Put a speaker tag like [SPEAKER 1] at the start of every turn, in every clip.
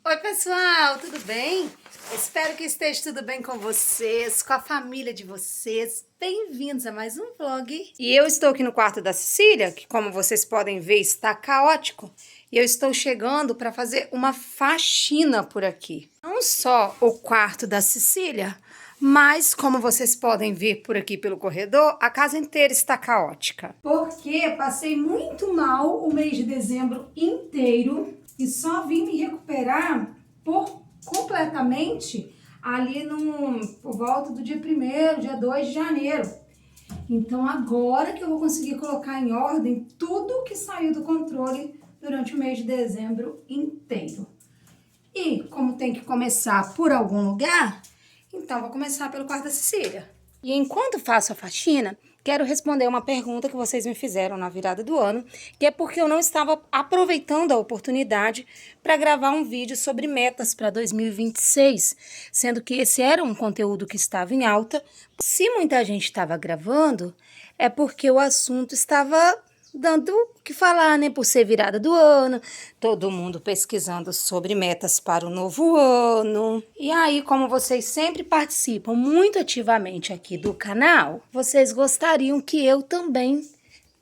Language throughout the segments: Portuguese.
[SPEAKER 1] Oi, pessoal, tudo bem? Espero que esteja tudo bem com vocês, com a família de vocês. Bem-vindos a mais um vlog. E eu estou aqui no quarto da Cecília, que como vocês podem ver está caótico. E eu estou chegando para fazer uma faxina por aqui. Não só o quarto da Cecília, mas como vocês podem ver por aqui pelo corredor, a casa inteira está caótica. Porque passei muito mal o mês de dezembro inteiro e só vim me recuperar completamente ali por volta do dia 1º, dia 2 de janeiro. Então agora que eu vou conseguir colocar em ordem tudo que saiu do controle durante o mês de dezembro inteiro. E como tem que começar por algum lugar, então vou começar pelo quarto da Cecília. E enquanto faço a faxina, quero responder uma pergunta que vocês me fizeram na virada do ano, que é porque eu não estava aproveitando a oportunidade para gravar um vídeo sobre metas para 2026, sendo que esse era um conteúdo que estava em alta. Se muita gente estava gravando, é porque o assunto estava dando o que falar, né? Por ser virada do ano, todo mundo pesquisando sobre metas para o novo ano. E aí, como vocês sempre participam muito ativamente aqui do canal, vocês gostariam que eu também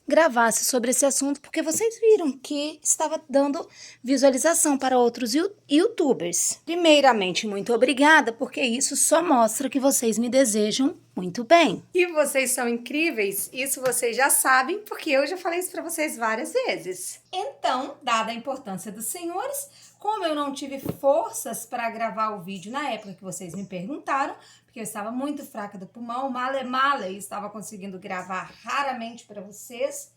[SPEAKER 1] gravasse sobre esse assunto, porque vocês viram que estava dando visualização para outros youtubers. Primeiramente, muito obrigada, porque isso só mostra que vocês me desejam muito bem. E vocês são incríveis, isso vocês já sabem, porque eu já falei isso para vocês várias vezes. Então, dada a importância dos senhores, como eu não tive forças para gravar o vídeo na época que vocês me perguntaram, porque eu estava muito fraca do pulmão, male e estava conseguindo gravar raramente para vocês,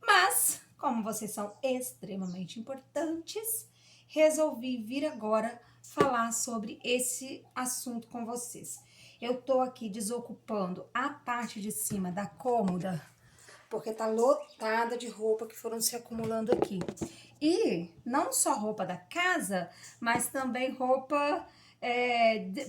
[SPEAKER 1] mas como vocês são extremamente importantes, resolvi vir agora falar sobre esse assunto com vocês. Eu tô aqui desocupando a parte de cima da cômoda, porque tá lotada de roupa que foram se acumulando aqui. E não só roupa da casa, mas também roupa,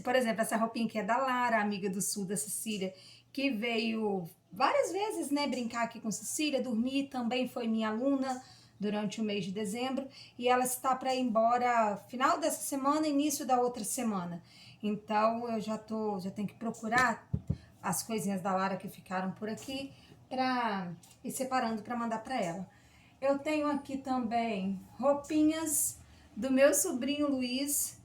[SPEAKER 1] por exemplo, essa roupinha que é da Lara, amiga do sul da Cecília, que veio várias vezes, né, brincar aqui com Cecília, dormir, também foi minha aluna durante o mês de dezembro, e ela está para ir embora final dessa semana, início da outra semana. Então, eu já tenho que procurar as coisinhas da Lara que ficaram por aqui para ir separando para mandar para ela. Eu tenho aqui também roupinhas do meu sobrinho Luiz,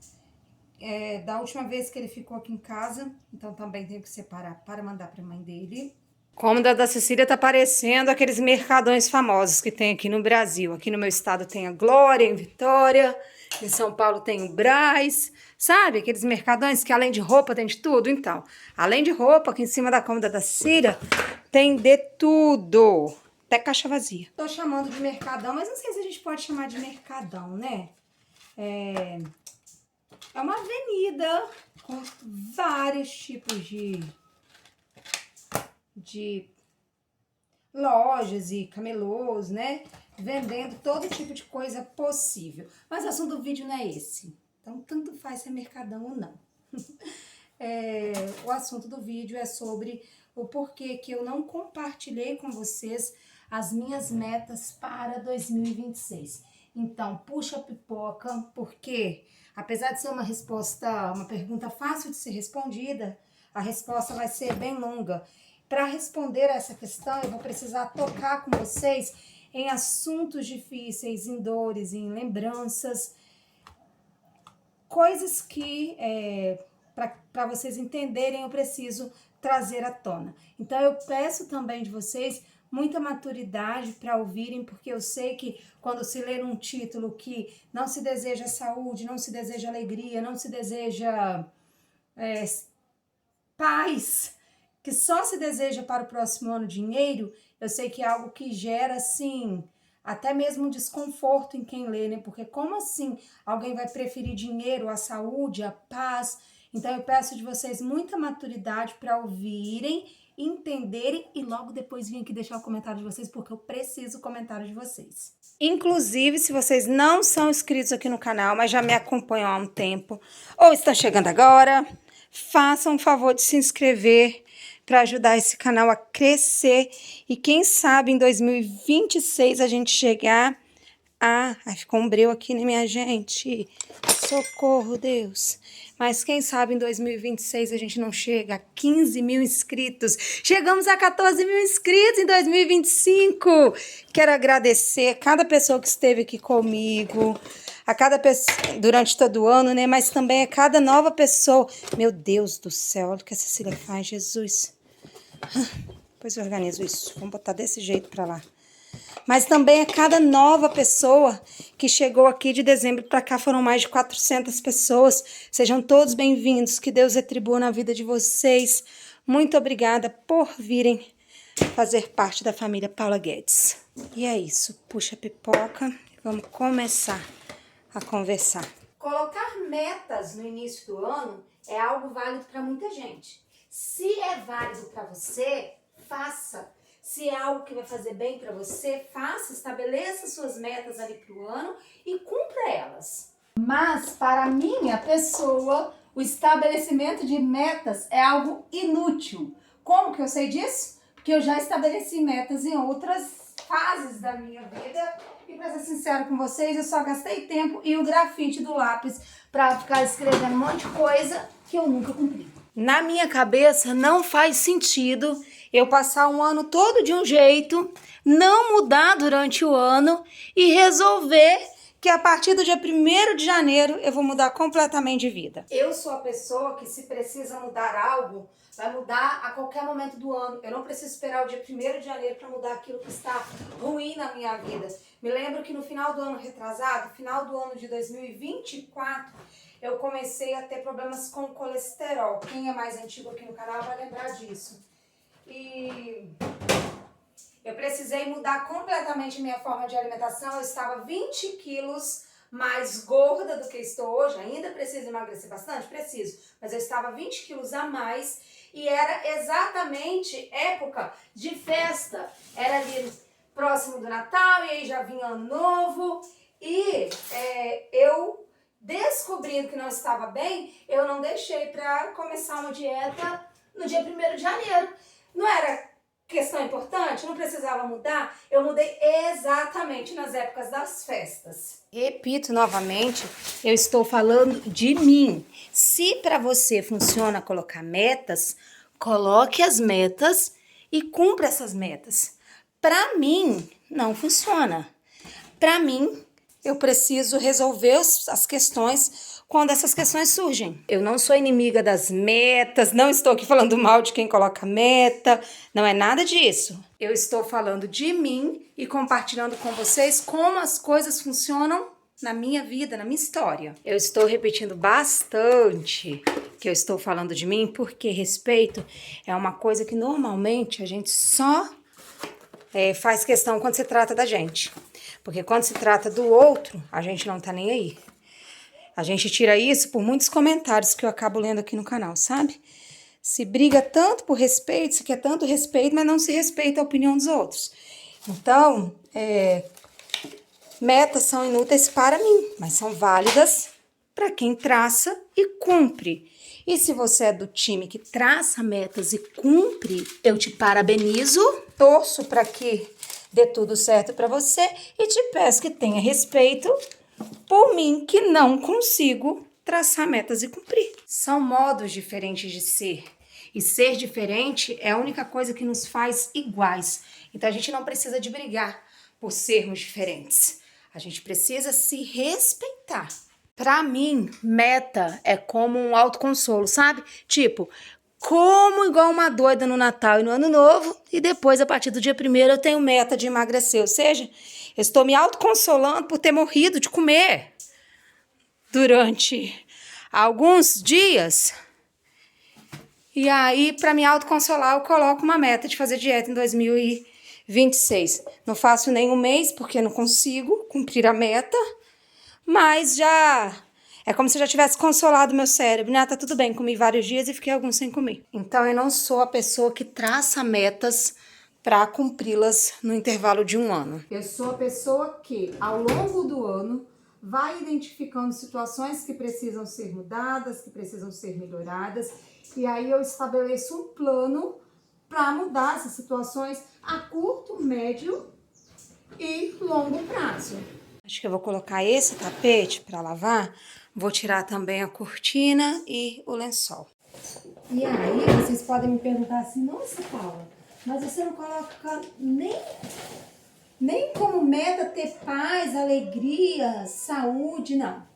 [SPEAKER 1] da última vez que ele ficou aqui em casa, então também tenho que separar para mandar para a mãe dele. Como da Cecília tá parecendo aqueles mercadões famosos que tem aqui no Brasil. Aqui no meu estado tem a Glória, em Vitória. Em São Paulo tem o Brás. Sabe? Aqueles mercadões que além de roupa tem de tudo. Então, além de roupa, aqui em cima da cômoda da Cecília tem de tudo. Até caixa vazia. Tô chamando de mercadão, mas não sei se a gente pode chamar de mercadão, né? É uma avenida com vários tipos de lojas e camelôs, né? Vendendo todo tipo de coisa possível. Mas o assunto do vídeo não é esse. Então, tanto faz se é mercadão ou não. O assunto do vídeo é sobre o porquê que eu não compartilhei com vocês as minhas metas para 2026. Então, puxa a pipoca, porque apesar de ser uma pergunta fácil de ser respondida, a resposta vai ser bem longa. Para responder essa questão, eu vou precisar tocar com vocês em assuntos difíceis, em dores, em lembranças, coisas que, para vocês entenderem, eu preciso trazer à tona. Então, eu peço também de vocês muita maturidade para ouvirem, porque eu sei que quando se lê um título que não se deseja saúde, não se deseja alegria, não se deseja paz, que só se deseja para o próximo ano dinheiro, eu sei que é algo que gera, assim, até mesmo um desconforto em quem lê, né? Porque como assim alguém vai preferir dinheiro à saúde, à paz? Então eu peço de vocês muita maturidade para ouvirem, entenderem e logo depois vir aqui deixar o comentário de vocês, porque eu preciso do comentário de vocês. Inclusive, se vocês não são inscritos aqui no canal, mas já me acompanham há um tempo, ou estão chegando agora, façam o favor de se inscrever para ajudar esse canal a crescer e quem sabe em 2026 a gente chegar Ah, aí ficou um breu aqui, né, minha gente? Socorro, Deus. Mas quem sabe em 2026 a gente não chega a 15 mil inscritos. Chegamos a 14 mil inscritos em 2025. Quero agradecer a cada pessoa que esteve aqui comigo, a cada pessoa durante todo o ano, né? Mas também a cada nova pessoa. Meu Deus do céu, olha o que a Cecília faz, Jesus. Depois eu organizo isso. Vamos botar desse jeito pra lá. Mas também a cada nova pessoa que chegou aqui de dezembro para cá, foram mais de 400 pessoas. Sejam todos bem-vindos, que Deus retribua na vida de vocês. Muito obrigada por virem fazer parte da família Paula Guedes. E é isso, puxa a pipoca e vamos começar a conversar. Colocar metas no início do ano é algo válido para muita gente. Se é válido para você, faça. Se é algo que vai fazer bem para você, faça, estabeleça suas metas ali para o ano e cumpra elas. Mas, para a minha pessoa, o estabelecimento de metas é algo inútil. Como que eu sei disso? Porque eu já estabeleci metas em outras fases da minha vida e, para ser sincero com vocês, eu só gastei tempo e o grafite do lápis para ficar escrevendo um monte de coisa que eu nunca cumpri. Na minha cabeça, não faz sentido eu passar um ano todo de um jeito, não mudar durante o ano e resolver que a partir do dia 1º de janeiro eu vou mudar completamente de vida. Eu sou a pessoa que, se precisa mudar algo, vai mudar a qualquer momento do ano. Eu não preciso esperar o dia 1º de janeiro para mudar aquilo que está ruim na minha vida. Me lembro que no final do ano retrasado, final do ano de 2024, eu comecei a ter problemas com colesterol. Quem é mais antigo aqui no canal vai lembrar disso. E eu precisei mudar completamente minha forma de alimentação. Eu estava 20 quilos mais gorda do que estou hoje. Ainda preciso emagrecer bastante? Preciso. Mas eu estava 20 quilos a mais e era exatamente época de festa. Era ali próximo do Natal e aí já vinha Ano Novo. E eu, descobrindo que não estava bem, eu não deixei para começar uma dieta no dia 1º de janeiro. Não era questão importante, não precisava mudar, eu mudei exatamente nas épocas das festas. Repito novamente, eu estou falando de mim. Se para você funciona colocar metas, coloque as metas e cumpra essas metas. Para mim, não funciona. Para mim, eu preciso resolver as questões quando essas questões surgem. Eu não sou inimiga das metas, não estou aqui falando mal de quem coloca meta, não é nada disso. Eu estou falando de mim e compartilhando com vocês como as coisas funcionam na minha vida, na minha história. Eu estou repetindo bastante que eu estou falando de mim, porque respeito é uma coisa que normalmente a gente só faz questão quando se trata da gente. Porque quando se trata do outro, a gente não tá nem aí. A gente tira isso por muitos comentários que eu acabo lendo aqui no canal, sabe? Se briga tanto por respeito, se quer tanto respeito, mas não se respeita a opinião dos outros. Então, metas são inúteis para mim, mas são válidas para quem traça e cumpre. E se você é do time que traça metas e cumpre, eu te parabenizo, torço para que dê tudo certo para você e te peço que tenha respeito por mim, que não consigo traçar metas e cumprir. São modos diferentes de ser. E ser diferente é a única coisa que nos faz iguais. Então a gente não precisa de brigar por sermos diferentes. A gente precisa se respeitar. Pra mim, meta é como um autoconsolo, sabe? Tipo, como igual uma doida no Natal e no Ano Novo, e depois, a partir do dia 1º, eu tenho meta de emagrecer. Ou seja, eu estou me autoconsolando por ter morrido de comer durante alguns dias. E aí, para me autoconsolar, eu coloco uma meta de fazer dieta em 2026. Não faço nem um mês, porque não consigo cumprir a meta, mas já é como se eu já tivesse consolado meu cérebro. Tá tudo bem, comi vários dias e fiquei alguns sem comer. Então, eu não sou a pessoa que traça metas para cumpri-las no intervalo de um ano. Eu sou a pessoa que, ao longo do ano, vai identificando situações que precisam ser mudadas, que precisam ser melhoradas, e aí eu estabeleço um plano para mudar essas situações a curto, médio e longo prazo. Acho que eu vou colocar esse tapete para lavar. Vou tirar também a cortina e o lençol. E aí, vocês podem me perguntar assim, nossa, Paula, mas você não coloca nem como meta ter paz, alegria, saúde, não.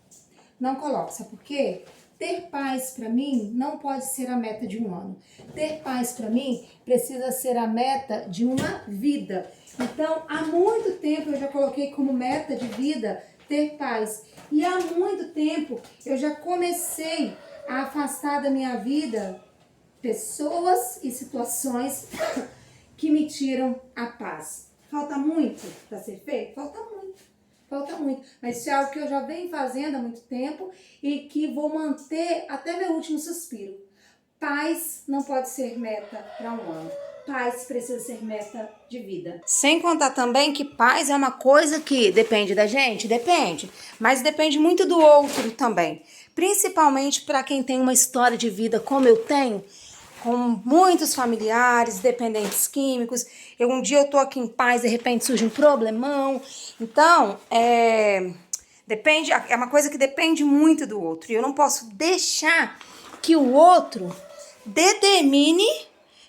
[SPEAKER 1] Não coloco, sabe por quê? Ter paz para mim não pode ser a meta de um ano. Ter paz para mim precisa ser a meta de uma vida. Então, há muito tempo eu já coloquei como meta de vida ter paz. E há muito tempo eu já comecei a afastar da minha vida pessoas e situações que me tiram a paz. Falta muito para ser feito? Falta muito. Falta muito, mas isso é algo que eu já venho fazendo há muito tempo e que vou manter até meu último suspiro. Paz não pode ser meta para um ano. Paz precisa ser meta de vida. Sem contar também que paz é uma coisa que depende da gente? Depende, mas depende muito do outro também. Principalmente para quem tem uma história de vida como eu tenho, com muitos familiares, dependentes químicos. Um dia eu tô aqui em paz, de repente surge um problemão. Então, depende, é uma coisa que depende muito do outro. E eu não posso deixar que o outro determine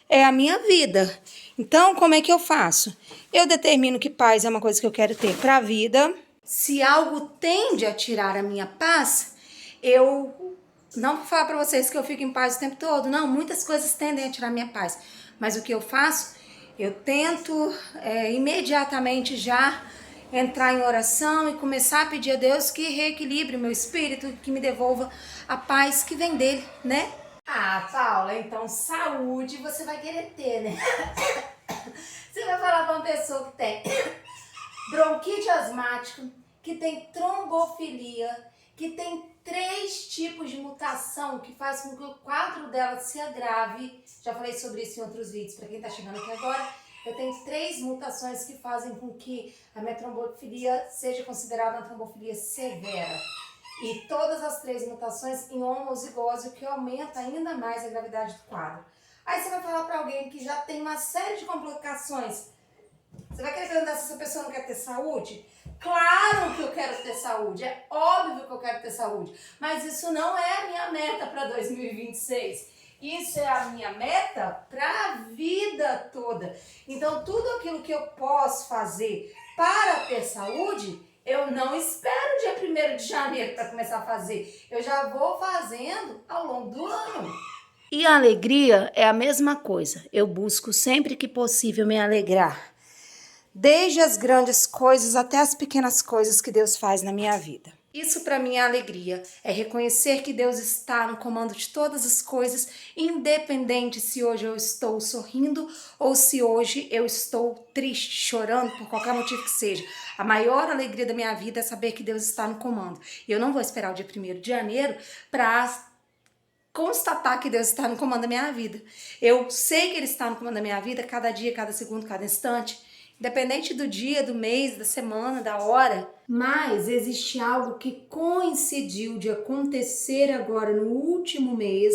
[SPEAKER 1] a minha vida. Então, como é que eu faço? Eu determino que paz é uma coisa que eu quero ter para a vida. Se algo tende a tirar a minha paz, eu não vou falar para vocês que eu fico em paz o tempo todo. Não, muitas coisas tendem a tirar minha paz. Mas o que eu faço? Eu tento imediatamente já entrar em oração e começar a pedir a Deus que reequilibre o meu espírito, que me devolva a paz que vem dele, né? Ah, Paula, então saúde você vai querer ter, né? Você vai falar para uma pessoa que tem bronquite asmática, que tem trombofilia, que tem 3 tipos de mutação que faz com que o quadro dela se agrave. Já falei sobre isso em outros vídeos, para quem está chegando aqui agora. Eu tenho 3 mutações que fazem com que a minha trombofilia seja considerada uma trombofilia severa. E todas as 3 mutações em homozigose, o que aumenta ainda mais a gravidade do quadro. Aí você vai falar para alguém que já tem uma série de complicações. Você vai querer perguntar se essa pessoa não quer ter saúde? Claro que eu quero ter saúde, é óbvio que eu quero ter saúde, mas isso não é a minha meta para 2026. Isso é a minha meta para a vida toda. Então, tudo aquilo que eu posso fazer para ter saúde, eu não espero dia 1º de janeiro para começar a fazer. Eu já vou fazendo ao longo do ano. E a alegria é a mesma coisa. Eu busco sempre que possível me alegrar. Desde as grandes coisas até as pequenas coisas que Deus faz na minha vida. Isso para mim é alegria, é reconhecer que Deus está no comando de todas as coisas, independente se hoje eu estou sorrindo ou se hoje eu estou triste, chorando, por qualquer motivo que seja. A maior alegria da minha vida é saber que Deus está no comando. E eu não vou esperar o dia 1º de janeiro para constatar que Deus está no comando da minha vida. Eu sei que Ele está no comando da minha vida cada dia, cada segundo, cada instante. Independente do dia, do mês, da semana, da hora. Mas existe algo que coincidiu de acontecer agora no último mês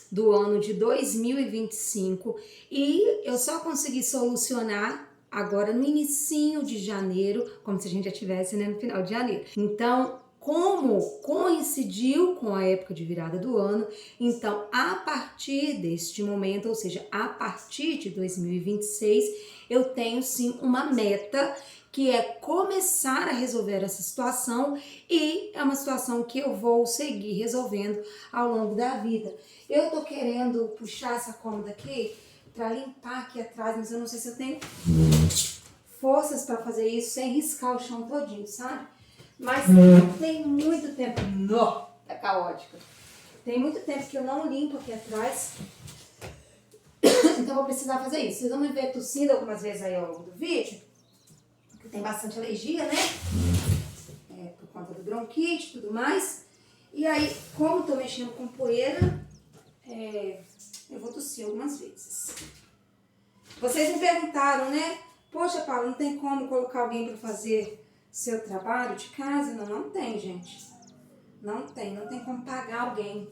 [SPEAKER 1] do ano de 2025 e eu só consegui solucionar agora no inicinho de janeiro, como se a gente já tivesse, né, no final de janeiro. Então, como coincidiu com a época de virada do ano, então a partir deste momento, ou seja, a partir de 2026, eu tenho sim uma meta que é começar a resolver essa situação e é uma situação que eu vou seguir resolvendo ao longo da vida. Eu tô querendo puxar essa cômoda aqui para limpar aqui atrás, mas eu não sei se eu tenho forças para fazer isso sem riscar o chão todinho, sabe? Mas tem muito tempo, tá caótica. Tem muito tempo que eu não limpo aqui atrás. Então vou precisar fazer isso. Vocês vão me ver tossindo algumas vezes aí ao longo do vídeo. Porque tem bastante alergia, né? Por conta do bronquite e tudo mais. E aí, como tô mexendo com poeira, eu vou tossir algumas vezes. Vocês me perguntaram, né? Poxa, Paula, não tem como colocar alguém para fazer seu trabalho de casa? Não tem, gente. Não tem como pagar alguém.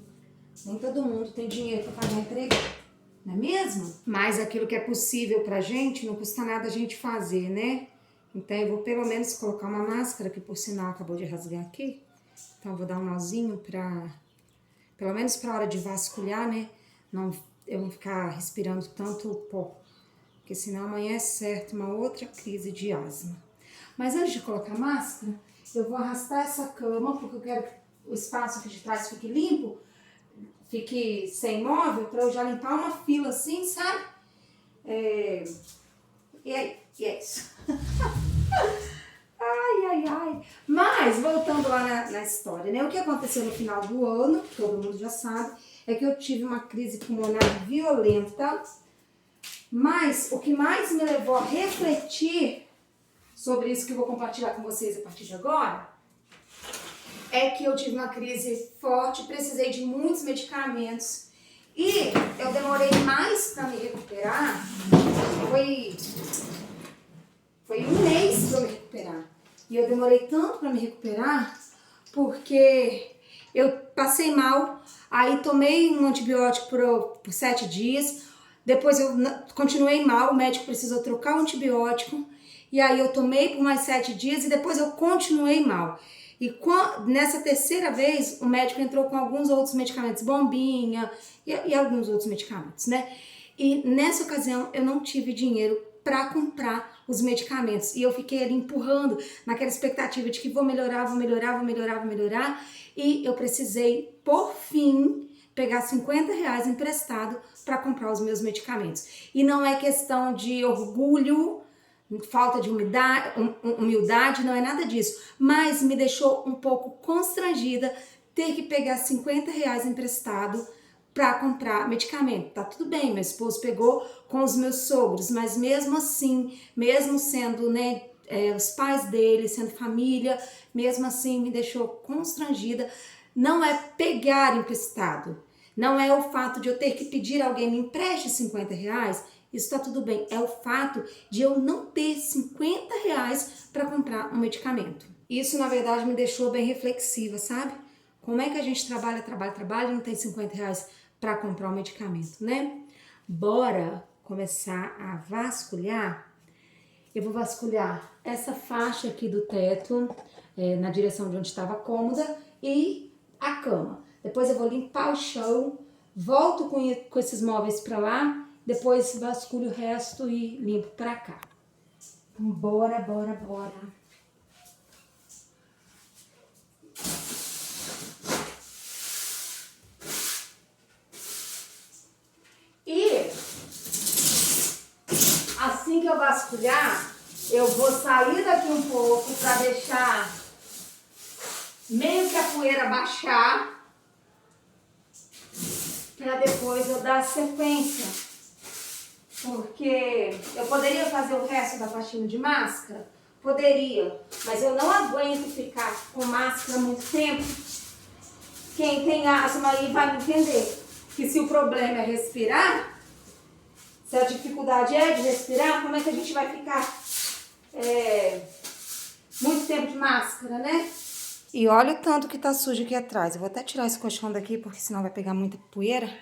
[SPEAKER 1] Nem todo mundo tem dinheiro para pagar empregado. Não é mesmo? Mas aquilo que é possível pra gente, não custa nada a gente fazer, né? Então eu vou pelo menos colocar uma máscara, que por sinal acabou de rasgar aqui. Então eu vou dar um nozinho pra, pelo menos pra hora de vasculhar, né? Eu não ficar respirando tanto pó. Porque senão amanhã é certo uma outra crise de asma. Mas antes de colocar a máscara, eu vou arrastar essa cama, porque eu quero que o espaço aqui de trás fique limpo, fique sem móvel, para eu já limpar uma fila assim, sabe? E é isso. Ai. Mas, voltando lá na história, né? O que aconteceu no final do ano, todo mundo já sabe, é que eu tive uma crise pulmonar violenta. Mas o que mais me levou a refletir sobre isso que eu vou compartilhar com vocês a partir de agora é que eu tive uma crise forte, precisei de muitos medicamentos e eu demorei mais para me recuperar. Foi um mês para me recuperar. E eu demorei tanto para me recuperar porque eu passei mal, aí tomei um antibiótico por 7 dias. Depois eu continuei mal, o médico precisou trocar o antibiótico. E aí eu tomei por mais 7 dias e depois eu continuei mal. E nessa terceira vez, o médico entrou com alguns outros medicamentos, bombinha e alguns outros medicamentos, né? E nessa ocasião eu não tive dinheiro para comprar os medicamentos. E eu fiquei ali empurrando naquela expectativa de que vou melhorar. E eu precisei, por fim, pegar R$50 emprestado para comprar os meus medicamentos. E não é questão de orgulho, falta de humildade, não é nada disso. Mas me deixou um pouco constrangida ter que pegar R$50 emprestado para comprar medicamento. Tá tudo bem, meu esposo pegou com os meus sogros, mas mesmo assim, mesmo sendo, né, os pais dele, sendo família, mesmo assim me deixou constrangida. Não é pegar emprestado, não é o fato de eu ter que pedir a alguém me empreste R$50, isso tá tudo bem. É o fato de eu não ter R$50 para comprar um medicamento. Isso, na verdade, me deixou bem reflexiva, sabe? Como é que a gente trabalha e não tem R$50 para comprar um medicamento, né? Bora começar a vasculhar. Eu vou vasculhar essa faixa aqui do teto, na direção de onde estava a cômoda, e a cama. Depois eu vou limpar o chão, volto com esses móveis para lá, depois vasculho o resto e limpo para cá. Então, bora. E assim que eu vasculhar, eu vou sair daqui um pouco para deixar meio que a poeira baixar, para depois eu dar sequência. Porque eu poderia fazer o resto da pastinha de máscara? Poderia, mas eu não aguento ficar com máscara muito tempo. Quem tem asma aí vai entender que se o problema é respirar, se a dificuldade é de respirar, como é que a gente vai ficar muito tempo de máscara, né? E olha o tanto que tá sujo aqui atrás. Eu vou até tirar esse colchão daqui, porque senão vai pegar muita poeira.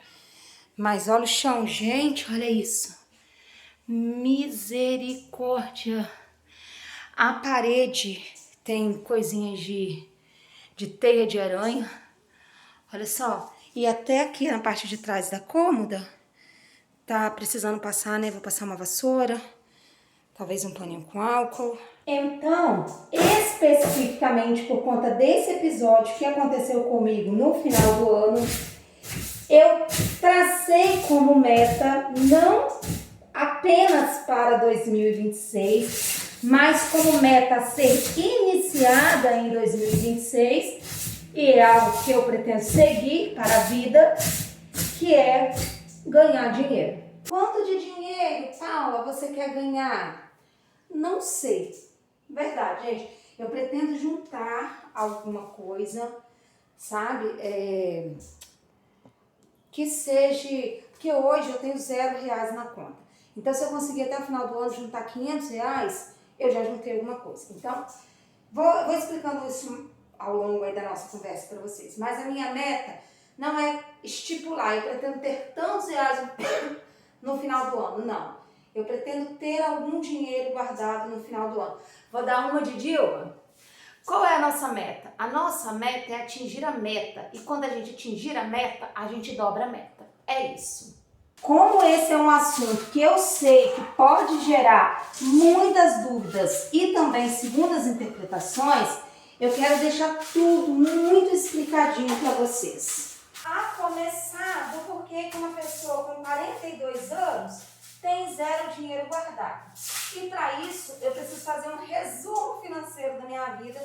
[SPEAKER 1] Mas olha o chão, gente, olha isso. Misericórdia. A parede tem coisinhas de teia de aranha. Olha só. E até aqui na parte de trás da cômoda, tá precisando passar, né? Vou passar uma vassoura, talvez um paninho com álcool. Então, especificamente por conta desse episódio que aconteceu comigo no final do ano, eu tracei como meta não apenas para 2026, mas como meta a ser iniciada em 2026, e é algo que eu pretendo seguir para a vida, que é ganhar dinheiro. Quanto de dinheiro, Paula, você quer ganhar? Não sei. Verdade, gente. Eu pretendo juntar alguma coisa, sabe? Que seja... Porque hoje eu tenho R$0 na conta. Então, se eu conseguir até o final do ano juntar R$500, eu já juntei alguma coisa. Então, vou explicando isso ao longo aí da nossa conversa para vocês. Mas a minha meta não é estipular, eu pretendo ter tantos reais no final do ano, não. Eu pretendo ter algum dinheiro guardado no final do ano.
[SPEAKER 2] Vou dar uma de Dilma. Qual é a nossa meta? A nossa meta é atingir a meta. E quando a gente atingir a meta, a gente dobra a meta. É isso. Como esse é um assunto que eu sei que pode gerar muitas dúvidas e também segundas interpretações, eu quero deixar tudo muito explicadinho para vocês. A começar do porquê que uma pessoa com 42 anos tem zero dinheiro guardado. E para isso, eu preciso fazer um resumo financeiro da minha vida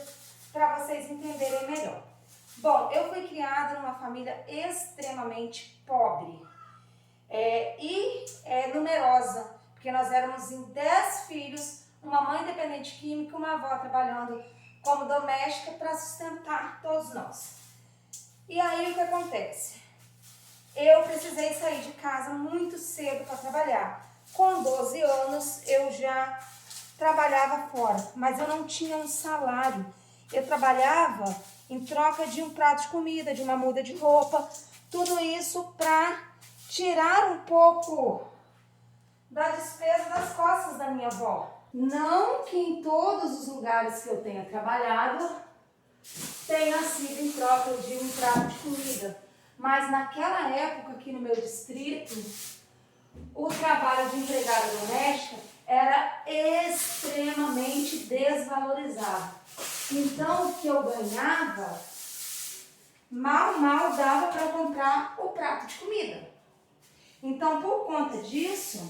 [SPEAKER 2] para vocês entenderem melhor. Bom, eu fui criada numa família extremamente pobre e numerosa, porque nós éramos em 10 filhos, uma mãe dependente química, uma avó trabalhando como doméstica para sustentar todos nós. E aí o que acontece? Eu precisei sair de casa muito cedo para trabalhar. Com 12 anos eu já trabalhava fora, mas eu não tinha um salário. Eu trabalhava em troca de um prato de comida, de uma muda de roupa, tudo isso para tirar um pouco da despesa das costas da minha avó. Não que em todos os lugares que eu tenha trabalhado tenha sido em troca de um prato de comida, mas naquela época aqui no meu distrito, o trabalho de empregada doméstica era extremamente desvalorizado. Então o que eu ganhava mal dava para comprar o prato de comida. Então por conta disso,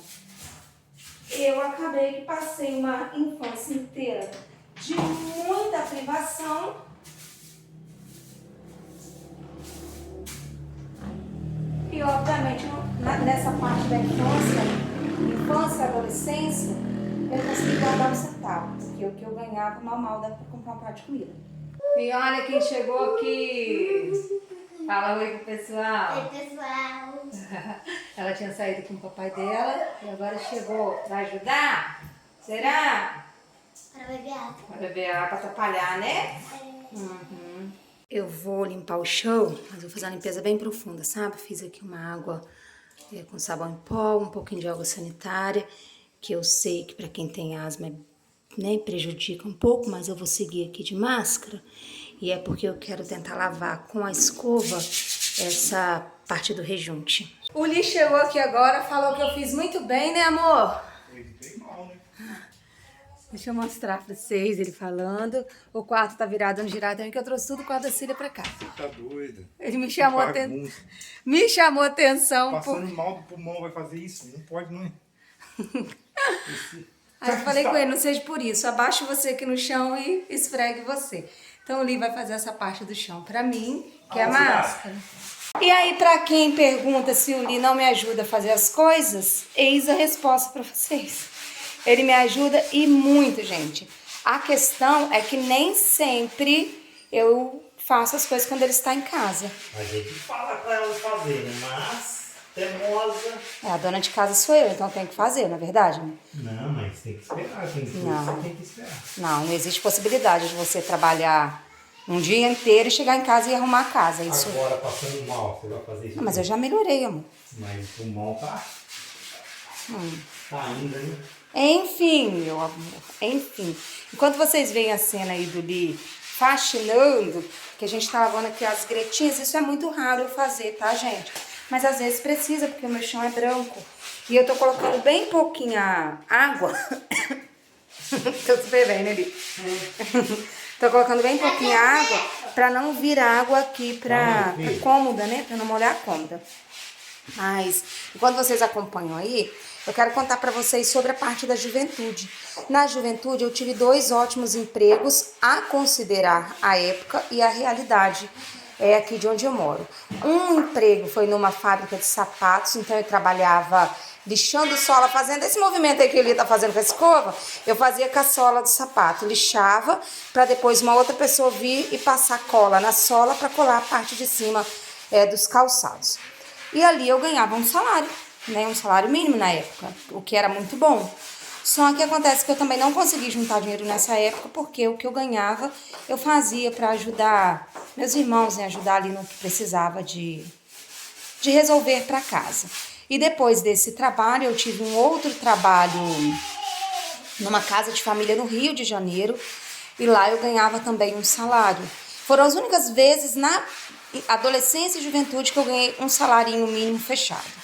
[SPEAKER 2] eu acabei que passei uma infância inteira de muita privação e obviamente nessa parte da infância e adolescência, eu consegui guardar um centavo, porque o que eu ganhava mal dava para comprar um prato de comida. E olha quem chegou aqui! Fala oi pro pessoal!
[SPEAKER 3] Oi, pessoal!
[SPEAKER 2] Ela tinha saído com o papai dela e agora chegou para ajudar? Será?
[SPEAKER 3] Para beber água.
[SPEAKER 2] Para beber água, para atrapalhar, né? Uhum. Eu vou limpar o chão, mas vou fazer uma limpeza bem profunda, sabe? Fiz aqui uma água com sabão em pó, um pouquinho de água sanitária, que eu sei que para quem tem asma, né, prejudica um pouco, mas eu vou seguir aqui de máscara. E é porque eu quero tentar lavar com a escova essa parte do rejunte. O Li chegou aqui agora, falou que eu fiz muito bem, né, amor?
[SPEAKER 4] Bem mal, né?
[SPEAKER 2] Deixa eu mostrar pra vocês ele falando. O quarto tá virado no girado também, que eu trouxe tudo com a da Cília pra cá.
[SPEAKER 4] Você tá doida?
[SPEAKER 2] Ele me chamou,
[SPEAKER 4] Bagunça.
[SPEAKER 2] me chamou atenção.
[SPEAKER 4] Passando mal do pulmão vai fazer isso? Não pode, não é?
[SPEAKER 2] Aí eu falei com ele, não seja por isso, abaixe você aqui no chão e esfregue você. Então o Li vai fazer essa parte do chão pra mim, que é a máscara. E aí, pra quem pergunta se o Li não me ajuda a fazer as coisas, eis a resposta pra vocês. Ele me ajuda e muito, gente. A questão é que nem sempre eu faço as coisas quando ele está em casa.
[SPEAKER 5] A gente fala pra ela fazer, né? Mas teimosa.
[SPEAKER 2] A dona de casa sou eu, então tem que fazer, não é verdade? Né?
[SPEAKER 5] Não, mas tem que esperar. Tem que
[SPEAKER 2] Não.
[SPEAKER 5] Você tem que esperar.
[SPEAKER 2] Não existe possibilidade de você trabalhar um dia inteiro e chegar em casa e arrumar a casa. Isso.
[SPEAKER 5] Agora, passando mal, você vai fazer isso?
[SPEAKER 2] Não, mas eu já melhorei, amor.
[SPEAKER 5] Mas o pulmão tá ainda, né?
[SPEAKER 2] Enfim, meu amor, enfim. Enquanto vocês veem a cena aí do Li faxinando, que a gente tá lavando aqui as gretinhas, isso é muito raro eu fazer, tá, gente? Mas às vezes precisa, porque o meu chão é branco. E eu tô colocando bem pouquinha água. Tô super bem, né, Li? Tô colocando bem pouquinha água pra não vir água aqui pra cômoda, né? Pra não molhar a cômoda. Mas, enquanto vocês acompanham aí, eu quero contar para vocês sobre a parte da juventude. Na juventude, eu tive 2 ótimos empregos a considerar a época e a realidade aqui de onde eu moro. Um emprego foi numa fábrica de sapatos, então eu trabalhava lixando sola, fazendo esse movimento aí que ele tá fazendo com a escova, eu fazia com a sola do sapato, lixava para depois uma outra pessoa vir e passar cola na sola para colar a parte de cima dos calçados. E ali eu ganhava um salário, né, um salário mínimo na época, o que era muito bom. Só que acontece que eu também não consegui juntar dinheiro nessa época, porque o que eu ganhava eu fazia para ajudar meus irmãos, né, ajudar ali no que precisava de resolver para casa. E depois desse trabalho, eu tive um outro trabalho numa casa de família no Rio de Janeiro, e lá eu ganhava também um salário. Foram as únicas vezes na adolescência e juventude que eu ganhei um salarinho mínimo fechado.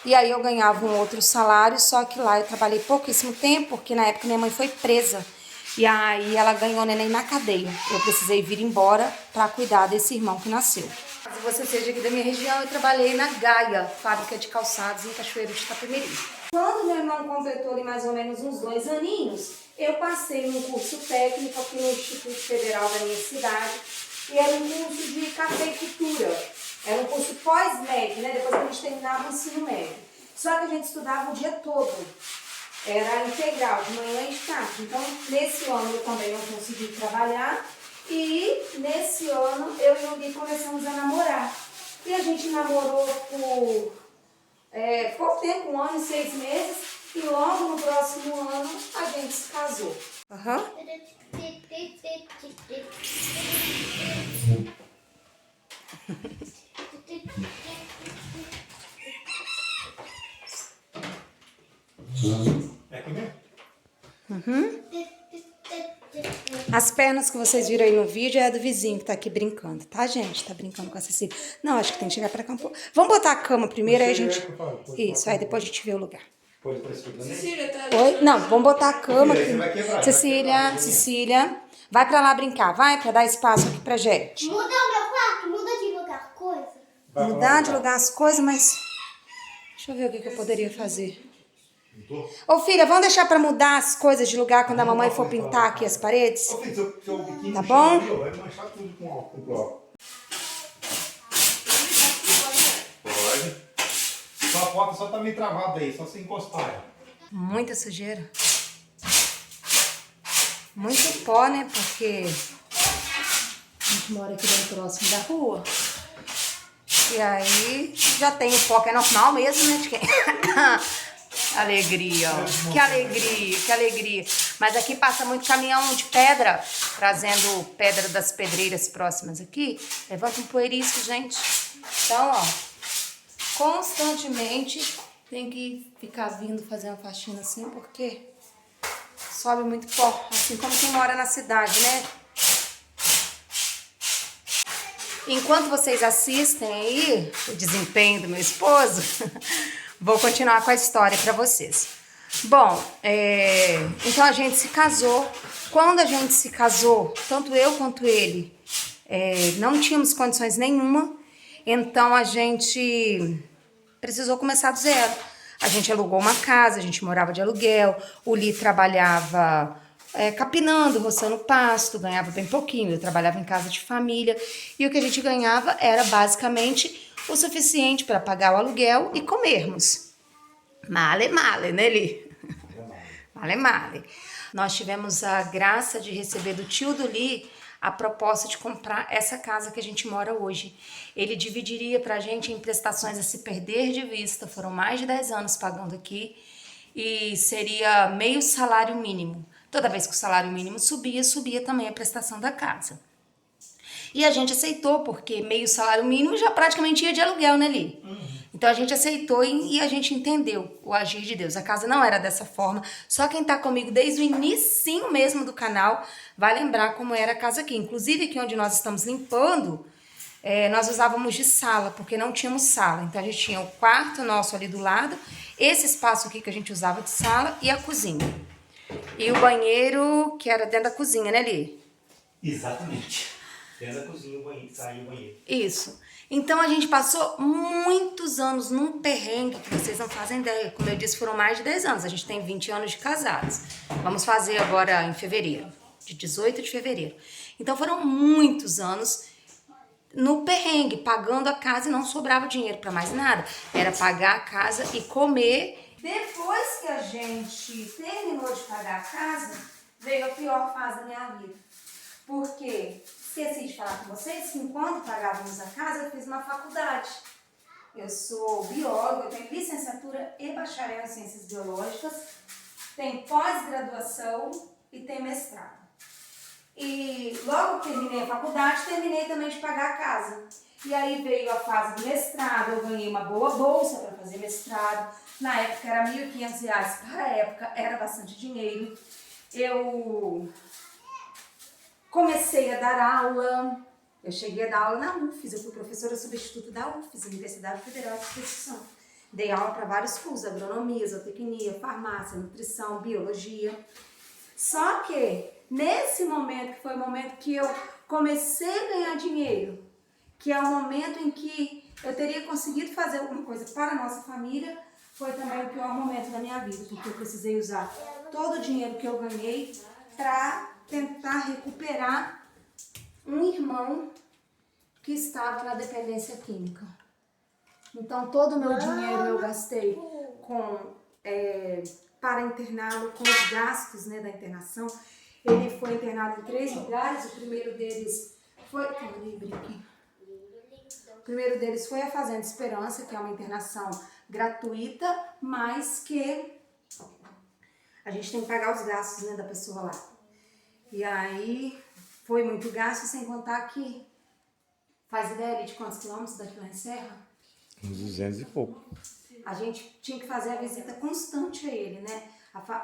[SPEAKER 2] E aí eu ganhava um outro salário, só que lá eu trabalhei pouquíssimo tempo, porque na época minha mãe foi presa. E aí ela ganhou neném na cadeia. Eu precisei vir embora para cuidar desse irmão que nasceu. Se você seja aqui da minha região, eu trabalhei na Gaia, fábrica de calçados em Cachoeiro de Itapemirim. Quando meu irmão completou ali mais ou menos uns 2 aninhos, eu passei num curso técnico aqui no Instituto Federal da minha cidade, e era um curso de cafeicultura. Era um curso pós-médio, né? Depois que a gente terminava o ensino médio. Só que a gente estudava o dia todo. Era integral, de manhã e de tarde. Então, nesse ano eu também não consegui trabalhar. E nesse ano eu e o Gui começamos a namorar. E a gente namorou por pouco tempo, 1 ano e 6 meses. E logo no próximo ano a gente se casou.
[SPEAKER 4] É aqui mesmo?
[SPEAKER 2] As pernas que vocês viram aí no vídeo é do vizinho que tá aqui brincando, tá, gente? Tá brincando com a Cecília. Não, acho que tem que chegar pra cá um pouco. Vamos botar a cama primeiro, aí a gente... Isso, aí depois a gente vê o lugar. Oi? Não, vamos botar a cama aqui. Cecília, vai pra lá brincar, vai, pra dar espaço aqui pra gente.
[SPEAKER 3] Muda o meu quarto, muda de lugar, coisa.
[SPEAKER 2] Mudar de lugar as coisas, mas... Deixa eu ver o que eu poderia fazer. Ô filha, vamos deixar pra mudar as coisas de lugar quando a mamãe for pintar aqui as paredes? Tá bom?
[SPEAKER 4] Vai manchar tudo com cloro. Pode. Sua porta só tá meio travada aí, só se encostar.
[SPEAKER 2] Muita sujeira. Muito pó, né? Porque a gente mora aqui bem próximo da rua. E aí já tem o pó que é normal mesmo, né? De quem... Alegria, ó. Que alegria, que alegria. Mas aqui passa muito caminhão de pedra, trazendo pedra das pedreiras próximas aqui. Levanta um poeiriço, gente. Então, ó, constantemente tem que ficar vindo fazendo faxina assim, porque sobe muito pó. Assim como quem mora na cidade, né? Enquanto vocês assistem aí o desempenho do meu esposo, vou continuar com a história para vocês. Bom, então a gente se casou. Quando a gente se casou, tanto eu quanto ele, não tínhamos condições nenhuma, então a gente precisou começar do zero. A gente alugou uma casa, a gente morava de aluguel, o Li trabalhava capinando, roçando pasto, ganhava bem pouquinho, eu trabalhava em casa de família, e o que a gente ganhava era basicamente o suficiente para pagar o aluguel e comermos. Male, male, né, Li? Male, male. Nós tivemos a graça de receber do tio do Li a proposta de comprar essa casa que a gente mora hoje. Ele dividiria pra gente em prestações a se perder de vista, foram mais de 10 anos pagando aqui, e seria meio salário mínimo. Toda vez que o salário mínimo subia, subia também a prestação da casa. E a gente aceitou, porque meio salário mínimo já praticamente ia de aluguel, né, Li? Então a gente aceitou e a gente entendeu o agir de Deus. A casa não era dessa forma. Só quem tá comigo desde o inicinho mesmo do canal vai lembrar como era a casa aqui. Inclusive aqui onde nós estamos limpando, nós usávamos de sala, porque não tínhamos sala. Então a gente tinha o quarto nosso ali do lado, esse espaço aqui que a gente usava de sala e a cozinha. E o banheiro que era dentro da cozinha, né, Li?
[SPEAKER 5] Exatamente. Dentro da cozinha, o banheiro, saiu o banheiro.
[SPEAKER 2] Isso. Então a gente passou muitos anos num perrengue que vocês não fazem ideia. Como eu disse, foram mais de 10 anos. A gente tem 20 anos de casados. Vamos fazer agora em fevereiro, de 18 de fevereiro. Então foram muitos anos no perrengue, pagando a casa e não sobrava dinheiro para mais nada. Era pagar a casa e comer. Depois que a gente terminou de pagar a casa, veio a pior fase da minha vida. Porque esqueci de falar com vocês que enquanto pagávamos a casa, eu fiz uma faculdade. Eu sou bióloga, eu tenho licenciatura e bacharel em ciências biológicas, tenho pós-graduação e tenho mestrado. E logo que terminei a faculdade, terminei também de pagar a casa. E aí veio a fase do mestrado, eu ganhei uma boa bolsa para fazer mestrado. Na época era R$ 1.500, para a época era bastante dinheiro. Eu comecei a dar aula, eu cheguei a dar aula na UFES, eu fui professora substituta da UFES, Universidade Federal de Exposição. Dei aula para vários cursos, agronomia, zootecnia, farmácia, nutrição, biologia. Só que nesse momento, que foi o momento que eu comecei a ganhar dinheiro, que é o momento em que eu teria conseguido fazer alguma coisa para a nossa família, foi também o pior momento da minha vida, porque eu precisei usar todo o dinheiro que eu ganhei para tentar recuperar um irmão que estava na dependência química. Então, todo o meu dinheiro eu gastei para interná-lo, com os gastos, né, da internação. Ele foi internado em 3 lugares, o primeiro deles foi... O primeiro deles foi a Fazenda Esperança, que é uma internação gratuita, mas que a gente tem que pagar os gastos, né, da pessoa lá. E aí foi muito gasto, sem contar que faz ideia ali de quantos quilômetros daqui lá em Serra?
[SPEAKER 4] Uns 200 e pouco.
[SPEAKER 2] A gente tinha que fazer a visita constante a ele, né?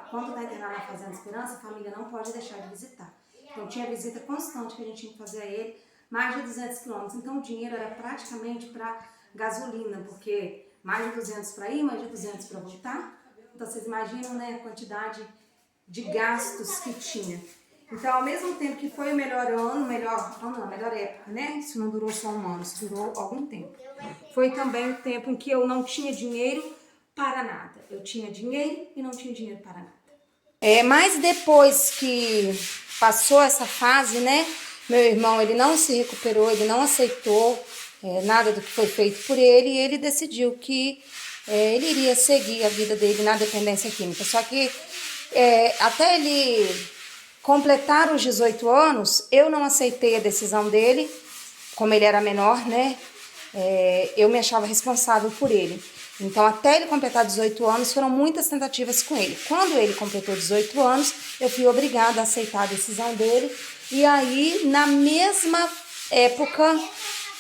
[SPEAKER 2] Quando está internado na Fazenda Esperança, a família não pode deixar de visitar. Então tinha visita constante que a gente tinha que fazer a ele, mais de 200 quilômetros. Então o dinheiro era praticamente para gasolina, porque mais de 200 para ir, mais de 200 para voltar. Então vocês imaginam, né, a quantidade de gastos que tinha. Então, ao mesmo tempo que foi o melhor ano, a melhor época, né? Isso não durou só um ano, isso durou algum tempo. Foi também o tempo em que eu não tinha dinheiro para nada. Eu tinha dinheiro e não tinha dinheiro para nada. Mas depois que passou essa fase, né? Meu irmão, ele não se recuperou, ele não aceitou nada do que foi feito por ele e ele decidiu que ele iria seguir a vida dele na dependência química. Só que até ele completar os 18 anos, eu não aceitei a decisão dele, como ele era menor, né? Eu me achava responsável por ele. Então, até ele completar 18 anos, foram muitas tentativas com ele. Quando ele completou 18 anos, eu fui obrigada a aceitar a decisão dele. E aí, na mesma época,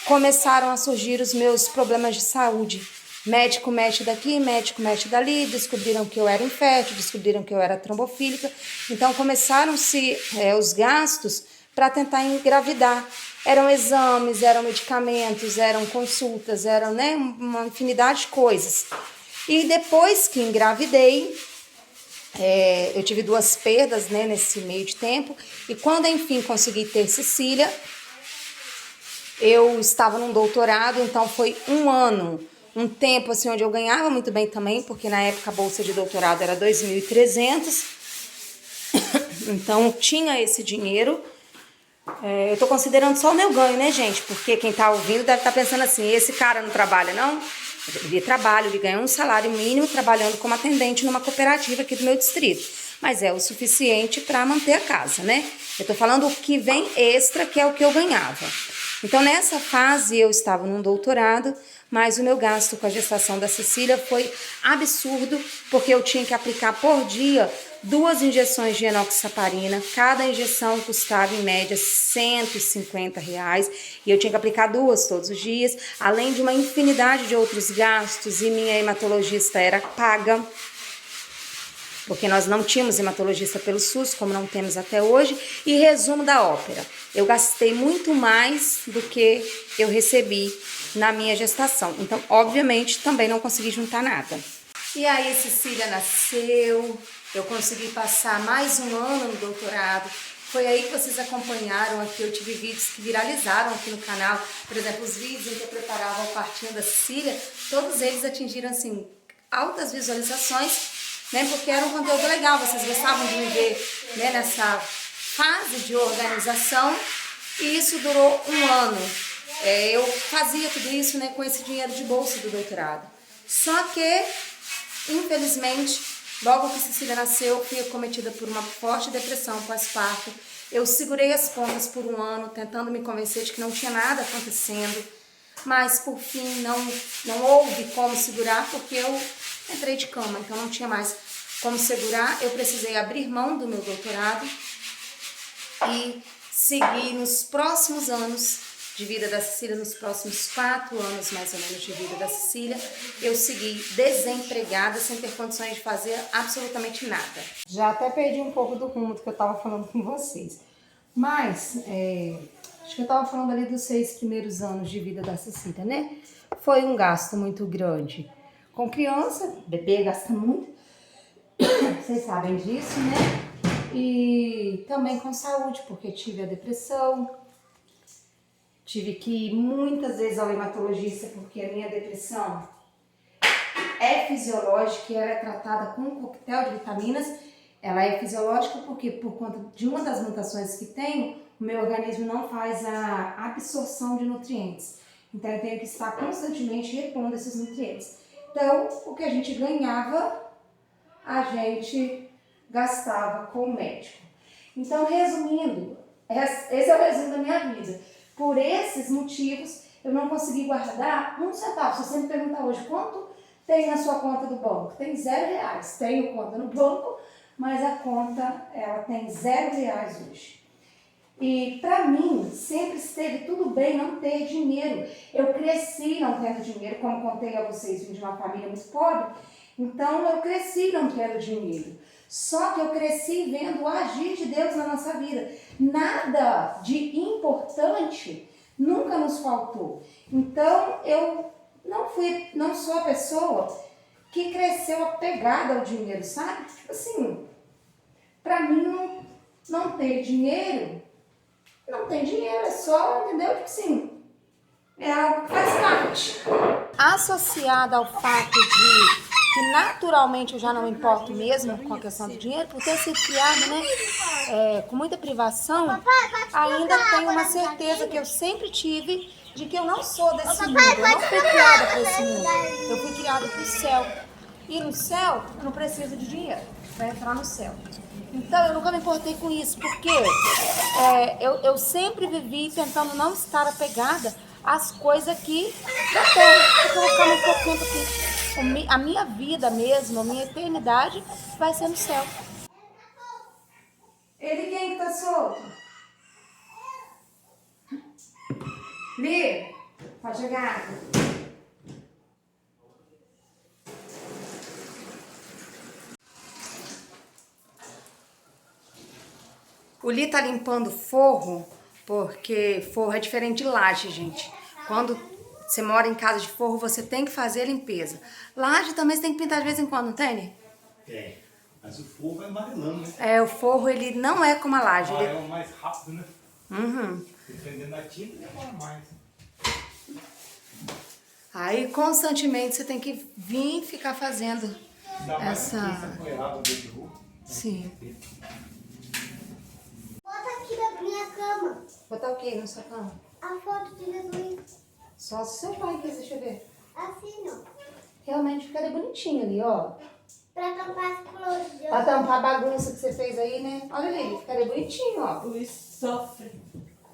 [SPEAKER 2] começaram a surgir os meus problemas de saúde. Médico mexe daqui, médico mexe dali, descobriram que eu era infértil, descobriram que eu era trombofílica. Então, começaram-se os gastos para tentar engravidar. Eram exames, eram medicamentos, eram consultas, eram, né, uma infinidade de coisas. E depois que engravidei, eu tive 2 perdas, né, nesse meio de tempo. E quando, enfim, consegui ter Cecília, eu estava num doutorado, então foi um ano. Um tempo assim onde eu ganhava muito bem também, porque na época a bolsa de doutorado era 2.300. Então tinha esse dinheiro. Eu tô considerando só o meu ganho, né, gente? Porque quem tá ouvindo deve estar pensando assim, esse cara não trabalha, não? Ele trabalha, ele ganha um salário mínimo trabalhando como atendente numa cooperativa aqui do meu distrito. Mas é o suficiente para manter a casa, né? Eu tô falando o que vem extra, que é o que eu ganhava. Então, nessa fase, eu estava num doutorado, mas o meu gasto com a gestação da Cecília foi absurdo, porque eu tinha que aplicar por dia 2 injeções de enoxaparina. Cada injeção custava, em média, R$150, e eu tinha que aplicar 2 todos os dias, além de uma infinidade de outros gastos, e minha hematologista era paga, porque nós não tínhamos hematologista pelo SUS, como não temos até hoje. E resumo da ópera, eu gastei muito mais do que eu recebi na minha gestação. Então, obviamente, também não consegui juntar nada. E aí, Cecília nasceu, eu consegui passar mais um ano no doutorado. Foi aí que vocês acompanharam aqui, eu tive vídeos que viralizaram aqui no canal. Por exemplo, os vídeos em que eu preparava o partinho da Cecília, todos eles atingiram, assim, altas visualizações, né, porque era um conteúdo legal, vocês gostavam de me ver, né, nessa fase de organização, e isso durou um ano. Eu fazia tudo isso, né, com esse dinheiro de bolsa do doutorado. Só que, infelizmente, logo que Cecília nasceu, fui acometida por uma forte depressão pós-parto. Eu segurei as pontas por um ano, tentando me convencer de que não tinha nada acontecendo, mas por fim não houve como segurar, porque eu entrei de cama, então não tinha mais como segurar. Eu precisei abrir mão do meu doutorado e seguir nos próximos anos de vida da Cecília, nos próximos 4 anos mais ou menos de vida da Cecília, eu segui desempregada, sem ter condições de fazer absolutamente nada.
[SPEAKER 1] Já até perdi um pouco do rumo do que eu estava falando com vocês. Mas, acho que eu estava falando ali dos 6 primeiros anos de vida da Cecília, né? Foi um gasto muito grande. Com criança, bebê gasta muito, vocês sabem disso, né? E também com saúde, porque tive a depressão. Tive que ir muitas vezes ao hematologista porque a minha depressão é fisiológica e ela é tratada com um coquetel de vitaminas. Ela é fisiológica porque por conta de uma das mutações que tenho, o meu organismo não faz a absorção de nutrientes. Então eu tenho que estar constantemente repondo esses nutrientes. Então o que a gente ganhava, a gente gastava com o médico. Então, resumindo, esse é o resumo da minha vida. Por esses motivos, eu não consegui guardar um centavo. Se você me perguntar hoje quanto tem na sua conta do banco, tem R$0. Tenho conta no banco, mas a conta ela tem R$0 hoje. E para mim, sempre esteve tudo bem não ter dinheiro. Eu cresci não tendo dinheiro, como contei a vocês, vim de uma família muito pobre. Então, eu cresci não tendo dinheiro. Só que eu cresci vendo o agir de Deus na nossa vida. Nada de importante nunca nos faltou. Então, eu não sou a pessoa que cresceu apegada ao dinheiro, sabe? Tipo assim, pra mim não ter dinheiro, não tem dinheiro, é só, entendeu? Tipo assim, é algo que faz parte.
[SPEAKER 2] Associada ao fato de que naturalmente eu já não me importo mesmo com a questão do dinheiro, por ter sido criado, né, com muita privação, ainda tenho uma certeza que eu sempre tive de que eu não sou desse mundo, eu não fui criada para esse mundo, eu fui criada para o céu. E no céu eu não preciso de dinheiro para entrar no céu. Então eu nunca me importei com isso, porque eu sempre vivi tentando não estar apegada às coisas aqui da terra. Eu vou colocar um pouquinho aqui. A minha vida mesmo, a minha eternidade vai ser no céu.
[SPEAKER 1] Ele quem que tá solto? Li, pode chegar.
[SPEAKER 2] O Li tá limpando forro, porque forro é diferente de laje, gente. Quando você mora em casa de forro, você tem que fazer a limpeza. Laje também você tem que pintar de vez em quando, não tem, Li?
[SPEAKER 4] É, mas o forro vai amarelando, né?
[SPEAKER 2] O forro ele não é como a laje.
[SPEAKER 4] É o mais rápido, né?
[SPEAKER 2] Uhum.
[SPEAKER 4] Dependendo da tinta, demora mais.
[SPEAKER 2] Aí constantemente você tem que vir ficar fazendo
[SPEAKER 4] Ainda mais
[SPEAKER 2] essa...
[SPEAKER 4] essa poeirada de rua.
[SPEAKER 2] Sim.
[SPEAKER 3] Bota aqui na minha cama
[SPEAKER 2] Botar o que na sua cama?
[SPEAKER 3] a foto de Jesus.
[SPEAKER 2] Só se seu pai quis, deixa eu ver.
[SPEAKER 3] Assim, ó.
[SPEAKER 2] Realmente ficaria bonitinho ali, ó.
[SPEAKER 3] Pra tampar as flores.
[SPEAKER 2] Pra tampar a bagunça que você fez aí, né? Olha ali, ficaria bonitinho, ó.
[SPEAKER 5] Luiz sofre.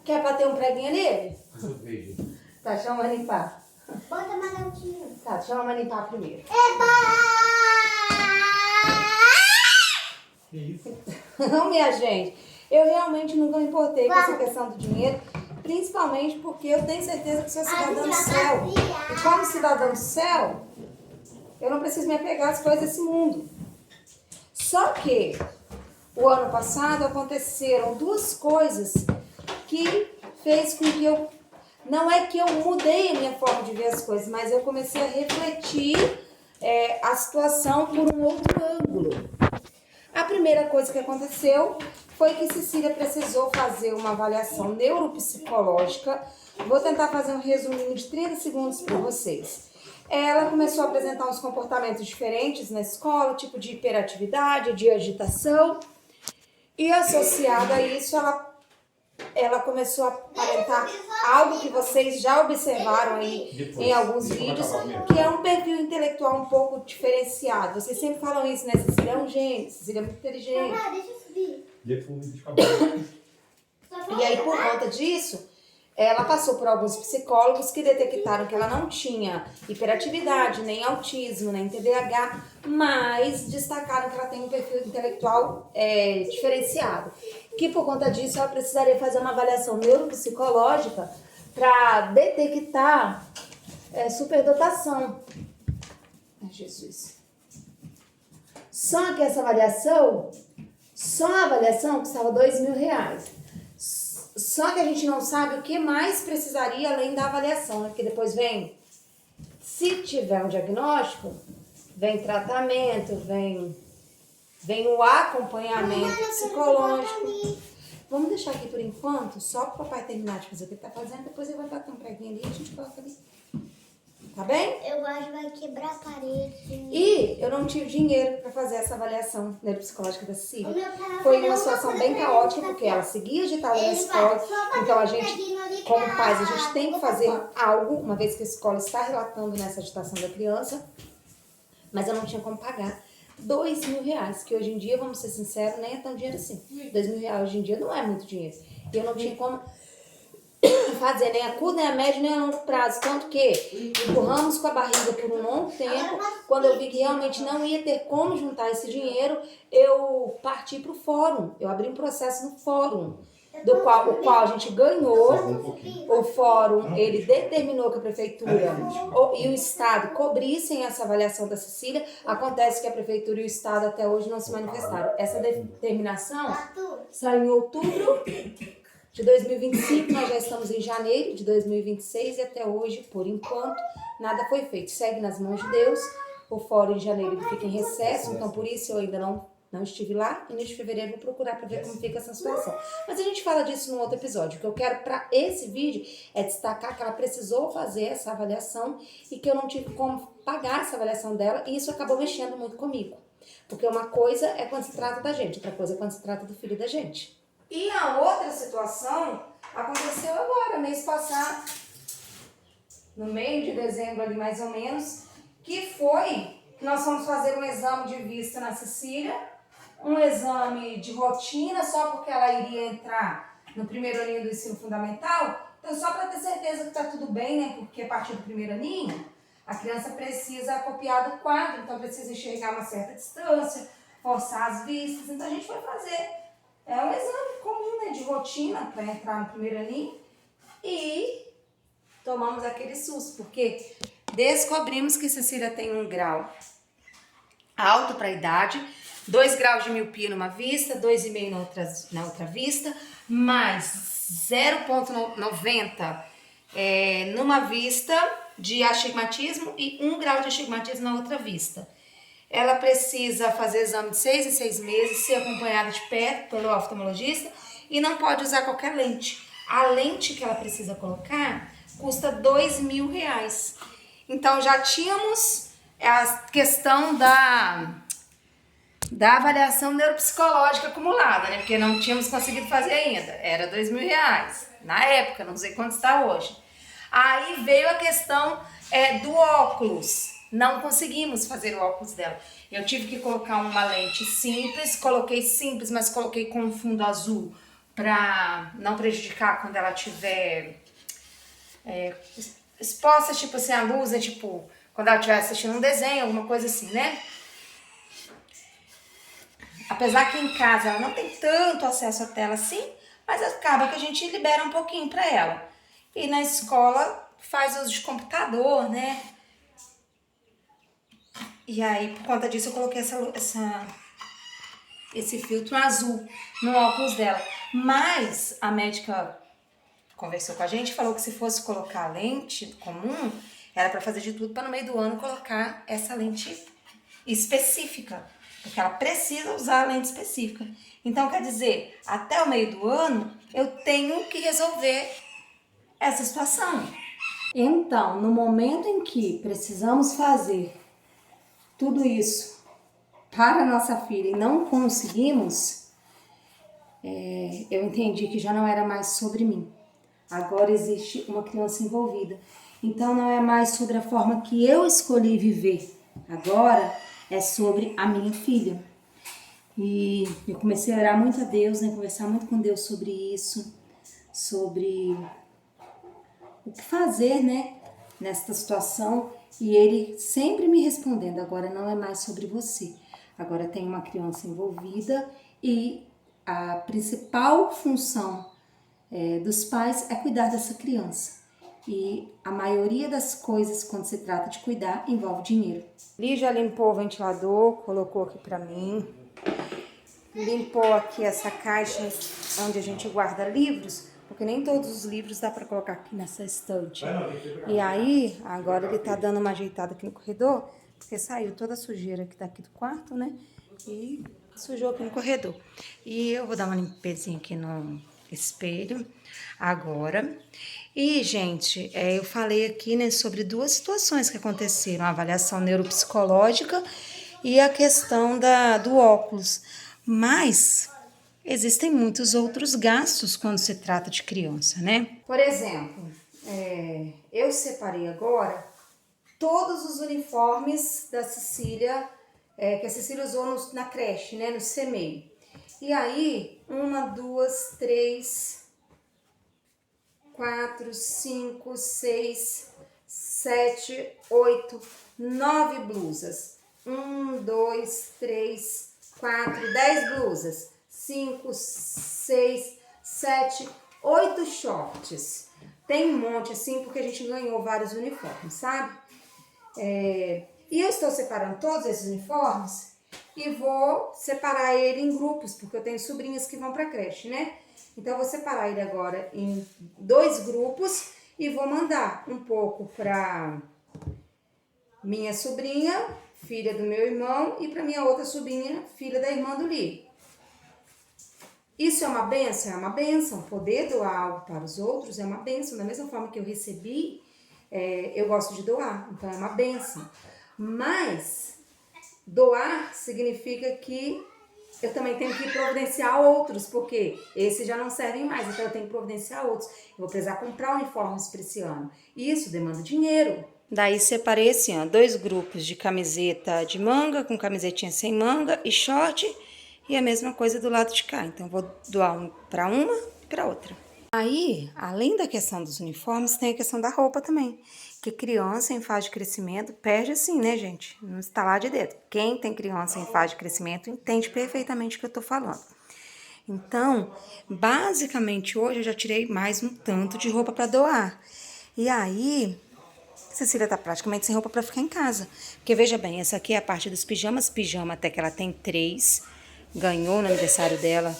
[SPEAKER 2] Quer pra ter um preguinho nele?
[SPEAKER 4] Eu vejo.
[SPEAKER 2] Tá, chama a limpar.
[SPEAKER 3] Bota mais altinho.
[SPEAKER 2] Tá, chama a limpar primeiro.
[SPEAKER 4] Que isso?
[SPEAKER 2] Não, minha gente, eu realmente nunca me importei com essa questão do dinheiro, principalmente porque eu tenho certeza que sou cidadã do céu. E como cidadã do céu, eu não preciso me apegar às coisas desse mundo. Só que o ano passado aconteceram 2 coisas que fez com que eu... Não é que eu mudei a minha forma de ver as coisas, mas eu comecei a refletir a situação por um outro ângulo. A primeira coisa que aconteceu foi que Cecília precisou fazer uma avaliação neuropsicológica. Vou tentar fazer um resuminho de 30 segundos para vocês. Ela começou a apresentar uns comportamentos diferentes na escola, tipo de hiperatividade, de agitação. E associada a isso, ela começou a aparentar algo que vocês já observaram aí em alguns vídeos, que é um perfil intelectual um pouco diferenciado. Vocês sempre falam isso, né? Cecília é um gênio, Cecília é muito inteligente.
[SPEAKER 3] Ah, deixa eu subir.
[SPEAKER 4] Depois de cabelo.
[SPEAKER 2] E aí, por conta disso, ela passou por alguns psicólogos que detectaram que ela não tinha hiperatividade, nem autismo, nem TDAH, mas destacaram que ela tem um perfil intelectual diferenciado. Que por conta disso ela precisaria fazer uma avaliação neuropsicológica para detectar superdotação. Ai, Jesus. Só que essa avaliação, só a avaliação custava R$2.000. Só que a gente não sabe o que mais precisaria além da avaliação, né? Porque depois vem, se tiver um diagnóstico, vem tratamento, vem o acompanhamento psicológico. Vamos deixar aqui por enquanto, só para o papai terminar de fazer o que ele tá fazendo, depois ele vai bater um preguinho ali e a gente coloca ali. Tá bem?
[SPEAKER 3] Eu acho que vai quebrar a parede.
[SPEAKER 2] E eu não tive dinheiro para fazer essa avaliação neuropsicológica da Cecília.
[SPEAKER 3] O meu pai
[SPEAKER 2] Foi
[SPEAKER 3] vai
[SPEAKER 2] uma
[SPEAKER 3] fazer
[SPEAKER 2] situação
[SPEAKER 3] uma
[SPEAKER 2] bem
[SPEAKER 3] coisa
[SPEAKER 2] caótica,
[SPEAKER 3] pra
[SPEAKER 2] porque
[SPEAKER 3] ele,
[SPEAKER 2] ela seguia agitada na
[SPEAKER 3] Ele
[SPEAKER 2] escola.
[SPEAKER 3] vai só fazer
[SPEAKER 2] Então a
[SPEAKER 3] um
[SPEAKER 2] gente,
[SPEAKER 3] preguinho ali
[SPEAKER 2] como
[SPEAKER 3] pra-
[SPEAKER 2] pais, a gente tem que fazer
[SPEAKER 3] pra-
[SPEAKER 2] algo, uma vez que a escola está relatando nessa agitação da criança. Mas eu não tinha como pagar R$2.000, que hoje em dia, vamos ser sinceros, nem é tão dinheiro assim. R$2.000 hoje em dia não é muito dinheiro. E eu não tinha como fazer nem a curto, nem a médio, nem a longo prazo. Tanto que empurramos com a barriga por um longo tempo. Quando eu vi que realmente não ia ter como juntar esse dinheiro, eu parti para o fórum. Eu abri um processo no fórum, o qual a gente ganhou. O fórum, ele determinou que a prefeitura e o Estado cobrissem essa avaliação da Cecília. Acontece que a prefeitura e o Estado até hoje não se manifestaram. Essa determinação
[SPEAKER 3] Arthur,
[SPEAKER 2] saiu em outubro de 2025, nós já estamos em janeiro de 2026 e até hoje, por enquanto, nada foi feito. Segue nas mãos de Deus. O fórum em janeiro ele fica em recesso, então por isso eu ainda não estive lá. E neste fevereiro vou procurar para ver como fica essa situação. Mas a gente fala disso num outro episódio. O que eu quero para esse vídeo é destacar que ela precisou fazer essa avaliação e que eu não tive como pagar essa avaliação dela, e isso acabou mexendo muito comigo. Porque uma coisa é quando se trata da gente, outra coisa é quando se trata do filho da gente. E a outra situação aconteceu agora, mês passado, no meio de dezembro ali mais ou menos, que foi que nós fomos fazer um exame de vista na Cecília, um exame de rotina, só porque ela iria entrar no primeiro aninho do ensino fundamental, então só para ter certeza que está tudo bem, né, porque a partir do primeiro aninho, a criança precisa copiar do quadro, então precisa enxergar uma certa distância, forçar as vistas, então a gente foi fazer. É um exame comum, né, de rotina para entrar no primeiro aninho e tomamos aquele susto, porque descobrimos que Cecília tem 1 grau alto para a idade, 2 graus de miopia numa vista, 2,5 na outra vista, mais 0,90 numa vista de astigmatismo e 1 grau de astigmatismo na outra vista. Ela precisa fazer exame de 6 em 6 meses, ser acompanhada de perto pelo oftalmologista e não pode usar qualquer lente. A lente que ela precisa colocar custa R$2.000. Então já tínhamos a questão da avaliação neuropsicológica acumulada, né? Porque não tínhamos conseguido fazer ainda. Era R$2.000 na época, não sei quanto está hoje. Aí veio a questão do óculos. Não conseguimos fazer o óculos dela. Eu tive que colocar uma lente simples, coloquei simples, mas coloquei com um fundo azul para não prejudicar quando ela tiver exposta, tipo assim, a luz, tipo, quando ela estiver assistindo um desenho, alguma coisa assim, né? Apesar que em casa ela não tem tanto acesso à tela assim, mas acaba que a gente libera um pouquinho para ela. E na escola faz uso de computador, né? E aí, por conta disso, eu coloquei esse filtro azul no óculos dela. Mas a médica conversou com a gente e falou que se fosse colocar lente comum, era para fazer de tudo para no meio do ano colocar essa lente específica. Porque ela precisa usar a lente específica. Então, quer dizer, até o meio do ano, eu tenho que resolver essa situação. Então, no momento em que precisamos fazer tudo isso para a nossa filha e não conseguimos, eu entendi que já não era mais sobre mim. Agora existe uma criança envolvida. Então não é mais sobre a forma que eu escolhi viver. Agora é sobre a minha filha. E eu comecei a orar muito a Deus, né? Conversar muito com Deus sobre isso, sobre o que fazer, né? Nesta situação. E ele sempre me respondendo, agora não é mais sobre você. Agora tem uma criança envolvida e a principal função dos pais é cuidar dessa criança.
[SPEAKER 1] E a maioria das coisas, quando se trata de cuidar, envolve dinheiro. Li já limpou o ventilador, colocou aqui pra mim. Limpou aqui essa caixa onde a gente guarda livros, porque nem todos os livros dá pra colocar aqui nessa estante. E aí, agora ele tá dando uma ajeitada aqui no corredor, porque saiu toda a sujeira que tá aqui do quarto, né? E sujou aqui no corredor. E eu vou dar uma limpezinha aqui no espelho agora. E, gente, eu falei aqui, né, sobre duas situações que aconteceram, a avaliação neuropsicológica e a questão do óculos. Mas existem muitos outros gastos quando se trata de criança, né? Por exemplo, eu separei agora todos os uniformes da Cecília, que a Cecília usou na creche, né, no CMEI. E aí, 1, 2, 3, 4, 5, 6, 7, 8, 9 blusas. 1, 2, 3, 4, 10 blusas. 5, 6, 7, 8 shorts. Tem um monte assim, porque a gente ganhou vários uniformes, sabe? E eu estou separando todos esses uniformes e vou separar ele em grupos, porque eu tenho sobrinhas que vão para creche, né? Então, eu vou separar ele agora em 2 grupos e vou mandar um pouco para minha sobrinha, filha do meu irmão, e para minha outra sobrinha, filha da irmã do Li. Isso é uma bênção? É uma bênção. Poder doar algo para os outros é uma bênção. Da mesma forma que eu recebi, eu gosto de doar, então é uma bênção. Mas doar significa que eu também tenho que providenciar outros, porque esses já não servem mais, então eu tenho que providenciar outros. Eu vou precisar comprar uniformes para esse ano. Isso demanda dinheiro. Daí separei assim, ó, 2 grupos de camiseta de manga, com camisetinha sem manga e short, e a mesma coisa do lado de cá. Então, eu vou doar um para uma e para outra. Aí, além da questão dos uniformes, tem a questão da roupa também. Que criança em fase de crescimento perde assim, né, gente? No estalar de dedo. Quem tem criança em fase de crescimento entende perfeitamente o que eu tô falando. Então, basicamente, hoje eu já tirei mais um tanto de roupa para doar. E aí, Cecília tá praticamente sem roupa para ficar em casa. Porque, veja bem, essa aqui é a parte dos pijamas. Pijama até que ela tem 3. Ganhou no aniversário dela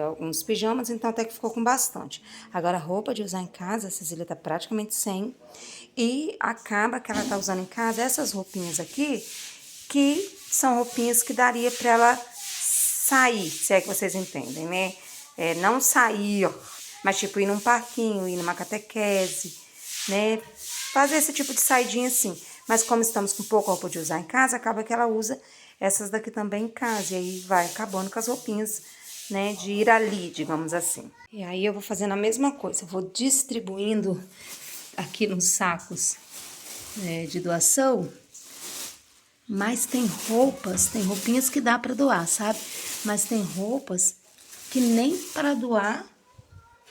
[SPEAKER 1] alguns pijamas, então até que ficou com bastante. Agora, roupa de usar em casa, a Cecília tá praticamente sem. E acaba que ela tá usando em casa essas roupinhas aqui, que são roupinhas que daria para ela sair, se é que vocês entendem, né? Não sair, ó, mas tipo ir num parquinho, ir numa catequese, né? Fazer esse tipo de saidinha assim. Mas como estamos com pouca roupa de usar em casa, acaba que ela usa essas daqui também em casa. E aí vai acabando com as roupinhas, né, de ir ali, digamos assim. E aí eu vou fazendo a mesma coisa. Eu vou distribuindo aqui nos sacos de doação. Mas tem roupinhas que dá para doar, sabe? Mas tem roupas que nem para doar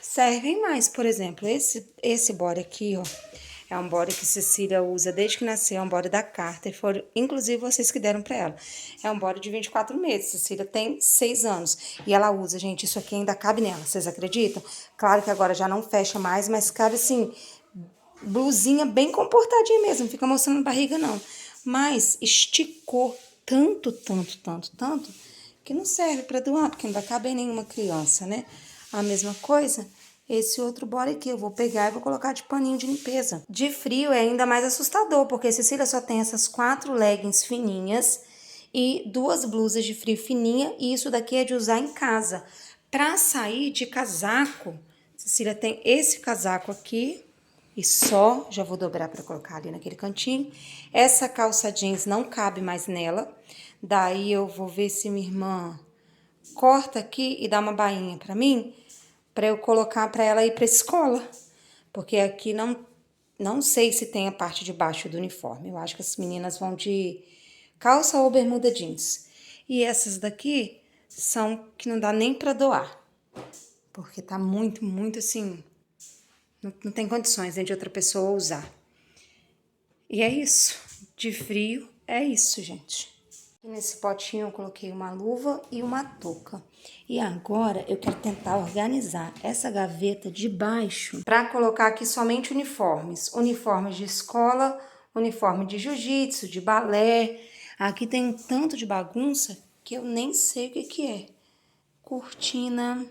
[SPEAKER 1] servem mais. Por exemplo, esse body aqui, ó. É um body que Cecília usa desde que nasceu, é um body da Carter, foram inclusive vocês que deram pra ela. É um body de 24 meses, Cecília tem 6 anos e ela usa, gente, isso aqui ainda cabe nela, vocês acreditam? Claro que agora já não fecha mais, mas cabe assim, blusinha bem comportadinha mesmo, não fica mostrando a barriga não. Mas esticou tanto, que não serve pra doar, porque não vai caber nenhuma criança, né? A mesma coisa... Esse outro body aqui, eu vou pegar e vou colocar de paninho de limpeza. De frio é ainda mais assustador, porque a Cecília só tem essas 4 leggings fininhas e 2 blusas de frio fininha, e isso daqui é de usar em casa. Pra sair de casaco, Cecília tem esse casaco aqui, e só, já vou dobrar pra colocar ali naquele cantinho. Essa calça jeans não cabe mais nela, daí eu vou ver se minha irmã corta aqui e dá uma bainha pra mim, para eu colocar para ela ir para a escola, porque aqui não sei se tem a parte de baixo do uniforme. Eu acho que as meninas vão de calça ou bermuda jeans. E essas daqui são que não dá nem para doar, porque tá muito assim, não tem condições de outra pessoa usar. E é isso, de frio é isso, gente. Nesse potinho eu coloquei uma luva e uma touca. E agora eu quero tentar organizar essa gaveta de baixo para colocar aqui somente uniformes. Uniformes de escola, uniforme de jiu-jitsu, de balé. Aqui tem um tanto de bagunça que eu nem sei o que é. Cortina.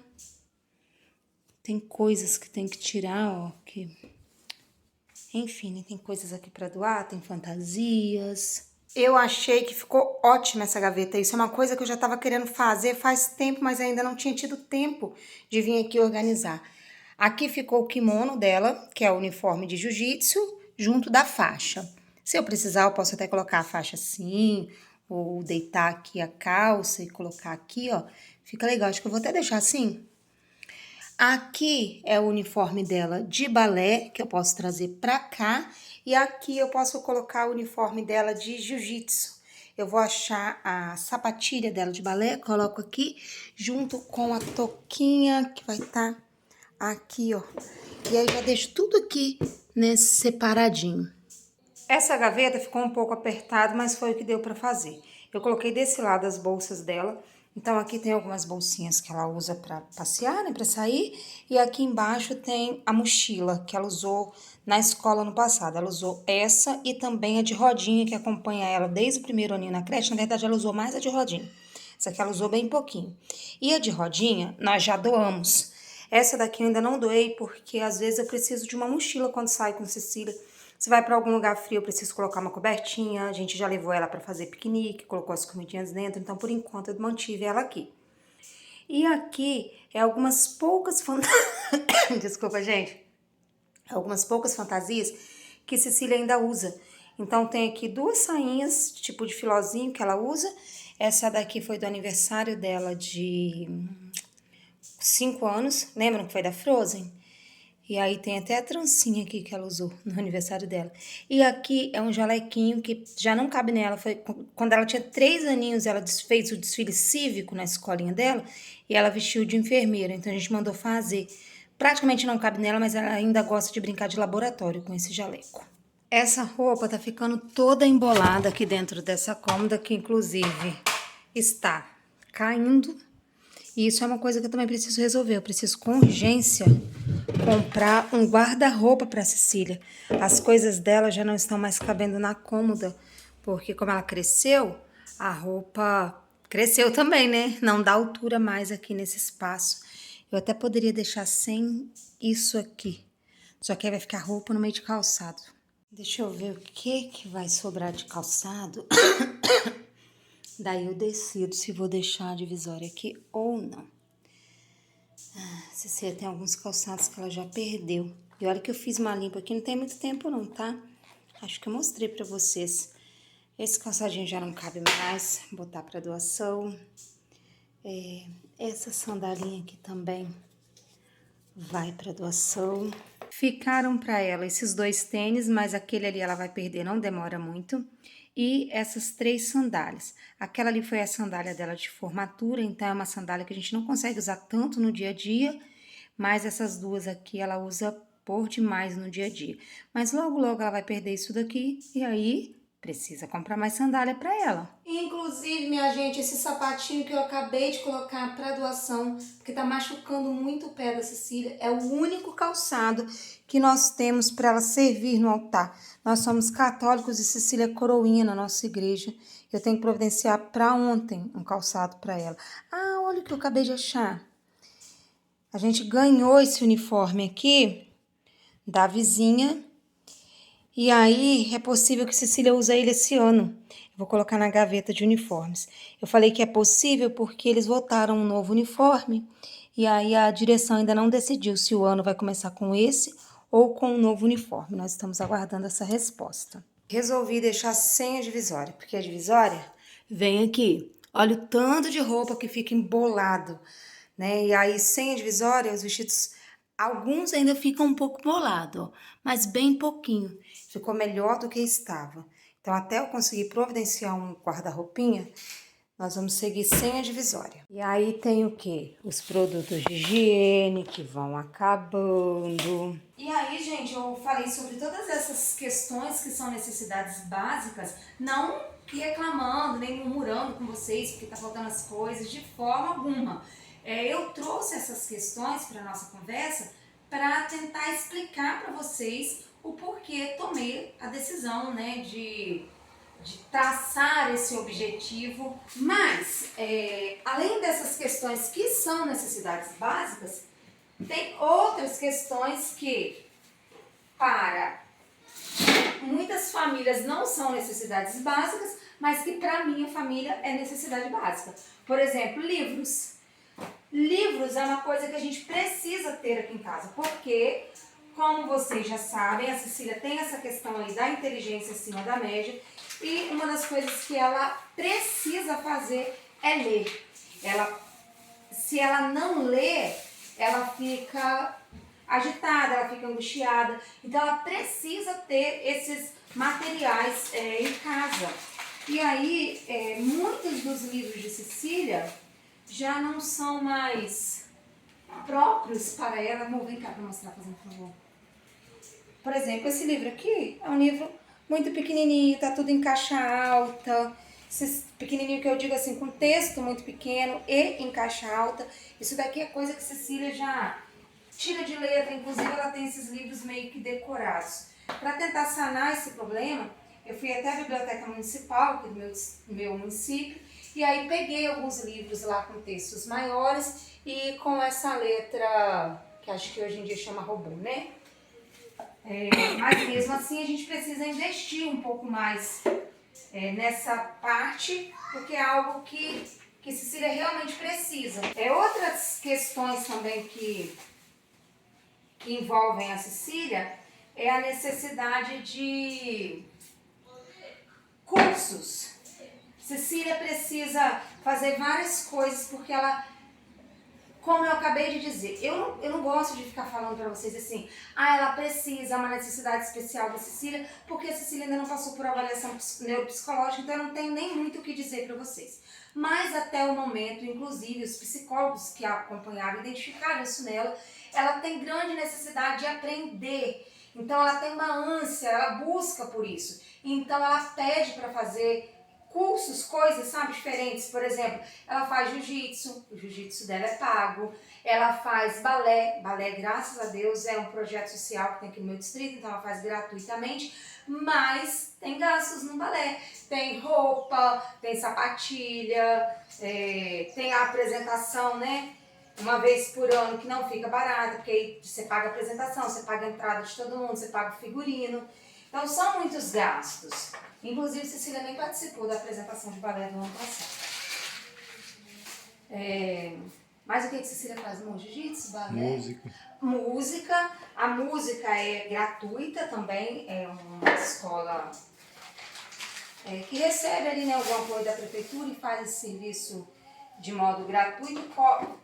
[SPEAKER 1] Tem coisas que tem que tirar, ó. Enfim, né, tem coisas aqui para doar, tem fantasias. Eu achei que ficou ótima essa gaveta. Isso é uma coisa que eu já estava querendo fazer faz tempo, mas ainda não tinha tido tempo de vir aqui organizar. Aqui ficou o kimono dela, que é o uniforme de jiu-jitsu, junto da faixa. Se eu precisar, eu posso até colocar a faixa assim, ou deitar aqui a calça e colocar aqui, ó. Fica legal, acho que eu vou até deixar assim. Aqui é o uniforme dela de balé, que eu posso trazer pra cá. E aqui eu posso colocar o uniforme dela de jiu-jitsu. Eu vou achar a sapatilha dela de balé, coloco aqui, junto com a touquinha, que vai estar aqui, ó. E aí já deixo tudo aqui, nesse separadinho. Essa gaveta ficou um pouco apertada, mas foi o que deu pra fazer. Eu coloquei desse lado as bolsas dela. Então, aqui tem algumas bolsinhas que ela usa para passear, né, para sair. E aqui embaixo tem a mochila que ela usou na escola no passado. Ela usou essa e também a de rodinha que acompanha ela desde o primeiro aninho na creche. Na verdade, ela usou mais a de rodinha. Essa aqui ela usou bem pouquinho. E a de rodinha, nós já doamos. Essa daqui eu ainda não doei porque às vezes eu preciso de uma mochila quando saio com Cecília. Se vai para algum lugar frio, eu preciso colocar uma cobertinha. A gente já levou ela para fazer piquenique, colocou as comidinhas dentro. Então, por enquanto, eu mantive ela aqui. E aqui é algumas poucas Desculpa, gente. Algumas poucas fantasias que Cecília ainda usa. Então, tem aqui duas sainhas, tipo de filozinho que ela usa. Essa daqui foi do aniversário dela de 5 anos. Lembram que foi da Frozen? E aí tem até a trancinha aqui que ela usou no aniversário dela. E aqui é um jalequinho que já não cabe nela. Foi quando ela tinha 3 aninhos, ela fez o desfile cívico na escolinha dela e ela vestiu de enfermeira. Então a gente mandou fazer. Praticamente não cabe nela, mas ela ainda gosta de brincar de laboratório com esse jaleco. Essa roupa tá ficando toda embolada aqui dentro dessa cômoda, que inclusive está caindo. E isso é uma coisa que eu também preciso resolver. Eu preciso com urgência comprar um guarda-roupa para Cecília. As coisas dela já não estão mais cabendo na cômoda, porque como ela cresceu, a roupa cresceu também, né? Não dá altura mais aqui nesse espaço. Eu até poderia deixar sem isso aqui, só que aí vai ficar roupa no meio de calçado. Deixa eu ver o que vai sobrar de calçado. Daí eu decido se vou deixar a divisória aqui ou não. Cecília tem alguns calçados que ela já perdeu. E olha que eu fiz uma limpa aqui, não tem muito tempo não, tá? Acho que eu mostrei pra vocês. Esse calçadinho já não cabe mais, vou botar pra doação. Essa sandalinha aqui também vai pra doação. Ficaram pra ela esses 2 tênis, mas aquele ali ela vai perder, não demora muito. E essas 3 sandálias. Aquela ali foi a sandália dela de formatura, então é uma sandália que a gente não consegue usar tanto no dia a dia, mas essas duas aqui ela usa por demais no dia a dia. Mas logo, logo ela vai perder isso daqui e aí precisa comprar mais sandália para ela. Inclusive, minha gente, esse sapatinho que eu acabei de colocar para doação, porque tá machucando muito o pé da Cecília, é o único calçado que nós temos para ela servir no altar. Nós somos católicos e Cecília é coroinha na nossa igreja. Eu tenho que providenciar para ontem um calçado para ela. Ah, olha o que eu acabei de achar. A gente ganhou esse uniforme aqui da vizinha. E aí, é possível que Cecília use ele esse ano. Eu vou colocar na gaveta de uniformes. Eu falei que é possível porque eles votaram um novo uniforme. E aí a direção ainda não decidiu se o ano vai começar com esse ou com um novo uniforme. Nós estamos aguardando essa resposta. Resolvi deixar sem a divisória, porque a divisória vem aqui. Olha o tanto de roupa que fica embolado, né? E aí, sem a divisória, os vestidos, alguns ainda ficam um pouco bolados, ó, mas bem pouquinho. Ficou melhor do que estava. Então, até eu conseguir providenciar um guarda-roupinha, Nós vamos seguir sem a divisória. E aí tem o quê? Os produtos de higiene que vão acabando. E aí, gente, eu falei sobre todas essas questões que são necessidades básicas, não reclamando, nem murmurando com vocês porque tá faltando as coisas, de forma alguma. Eu trouxe essas questões para nossa conversa para tentar explicar para vocês o porquê tomei a decisão, né, de traçar esse objetivo. Mas, além dessas questões que são necessidades básicas, tem outras questões que, para muitas famílias, não são necessidades básicas, mas que para minha família é necessidade básica. Por exemplo, livros. Livros é uma coisa que a gente precisa ter aqui em casa, porque, como vocês já sabem, a Cecília tem essa questão aí da inteligência acima da média, e uma das coisas que ela precisa fazer é ler. Se ela não lê, ela fica agitada, ela fica angustiada. Então ela precisa ter esses materiais em casa. E aí, muitos dos livros de Cecília já não são mais próprios para ela. Amor, vem cá para mostrar, fazendo favor. Por exemplo, esse livro aqui é um livro muito pequenininho, tá tudo em caixa alta. Esse pequenininho que eu digo assim, com texto muito pequeno e em caixa alta. Isso daqui é coisa que Cecília já tira de letra, inclusive ela tem esses livros meio que decorados. Para tentar sanar esse problema, eu fui até a biblioteca municipal, aqui do meu município, e aí peguei alguns livros lá com textos maiores e com essa letra, que acho que hoje em dia chama robô, né? Mas mesmo assim a gente precisa investir um pouco mais nessa parte, porque é algo que Cecília realmente precisa. Outras questões também que envolvem a Cecília é a necessidade de cursos. Cecília precisa fazer várias coisas porque ela, como eu acabei de dizer, eu não gosto de ficar falando pra vocês assim, ela precisa, é uma necessidade especial da Cecília, porque a Cecília ainda não passou por avaliação neuropsicológica, então eu não tenho nem muito o que dizer pra vocês. Mas até o momento, inclusive os psicólogos que a acompanharam identificaram isso nela, ela tem grande necessidade de aprender, então ela tem uma ânsia, ela busca por isso, então ela pede para fazer cursos, coisas, sabe, diferentes. Por exemplo, ela faz jiu-jitsu, o jiu-jitsu dela é pago, ela faz balé, graças a Deus, é um projeto social que tem aqui no meu distrito, então ela faz gratuitamente, mas tem gastos no balé, tem roupa, tem sapatilha, tem a apresentação, né, uma vez por ano, que não fica barata, porque aí você paga a apresentação, você paga a entrada de todo mundo, você paga o figurino, então são muitos gastos. Inclusive, Cecília nem participou da apresentação de balé do ano passado. Mas o que Cecília faz? Jiu-jitsu, balé? Música. A música é gratuita também, é uma escola que recebe ali, né, algum apoio da prefeitura e faz esse serviço de modo gratuito,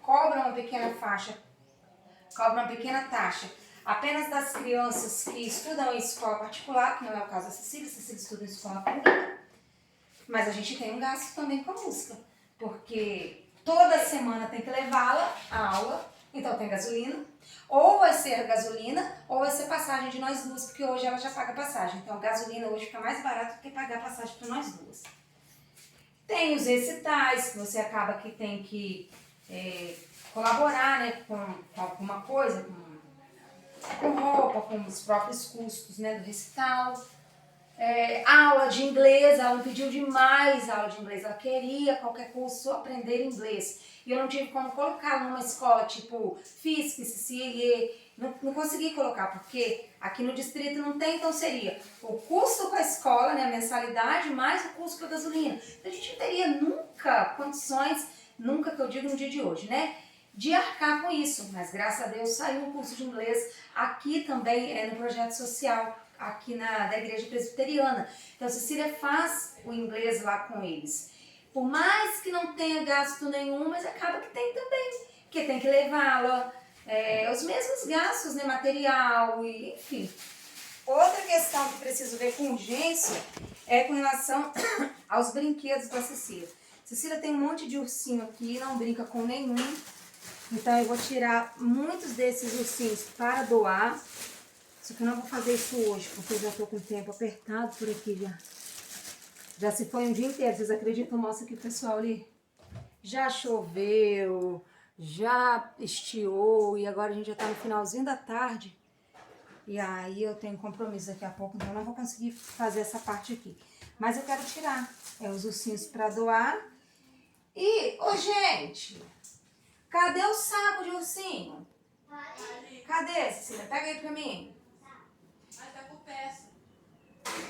[SPEAKER 1] cobra uma pequena taxa apenas das crianças que estudam em escola particular, que não é o caso da Cecília estuda em escola pública, mas a gente tem um gasto também com a música, porque toda semana tem que levá-la à aula, então tem gasolina, ou vai ser gasolina, ou vai ser passagem de nós duas, porque hoje ela já paga passagem, então a gasolina hoje fica mais barato do que pagar passagem para nós duas. Tem os recitais, que você acaba que tem que colaborar, né, com alguma coisa, com roupa, com os próprios custos, né, do recital. Aula de inglês, ela me pediu demais aula de inglês, ela queria qualquer curso aprender inglês. E eu não tive como colocar numa escola tipo FISC, CCIE, não consegui colocar, porque aqui no distrito não tem, então seria o custo com a escola, né, a mensalidade, mais o custo com a gasolina. Então a gente não teria nunca condições, nunca que eu digo no dia de hoje, né, de arcar com isso. Mas graças a Deus saiu um curso de inglês aqui também, no projeto social, aqui da igreja presbiteriana. Então a Cecília faz o inglês lá com eles. Por mais que não tenha gasto nenhum, mas acaba que tem também, porque tem que levá-la, os mesmos gastos, né, material, e, enfim. Outra questão que preciso ver com urgência é com relação aos brinquedos da Cecília. Cecília tem um monte de ursinho aqui, não brinca com nenhum. Então eu vou tirar muitos desses ursinhos para doar. Só que eu não vou fazer isso hoje, porque eu já tô com o tempo apertado por aqui já. Já se foi um dia inteiro, vocês acreditam? Mostra aqui, pessoal, ali. Já choveu, já estiou e agora a gente já tá no finalzinho da tarde. E aí eu tenho compromisso daqui a pouco, então eu não vou conseguir fazer essa parte aqui. Mas eu quero tirar os ursinhos para doar. E, ô gente, cadê o saco de ursinho? Cadê, Cecília? Pega aí pra mim.
[SPEAKER 6] Mas tá com peça.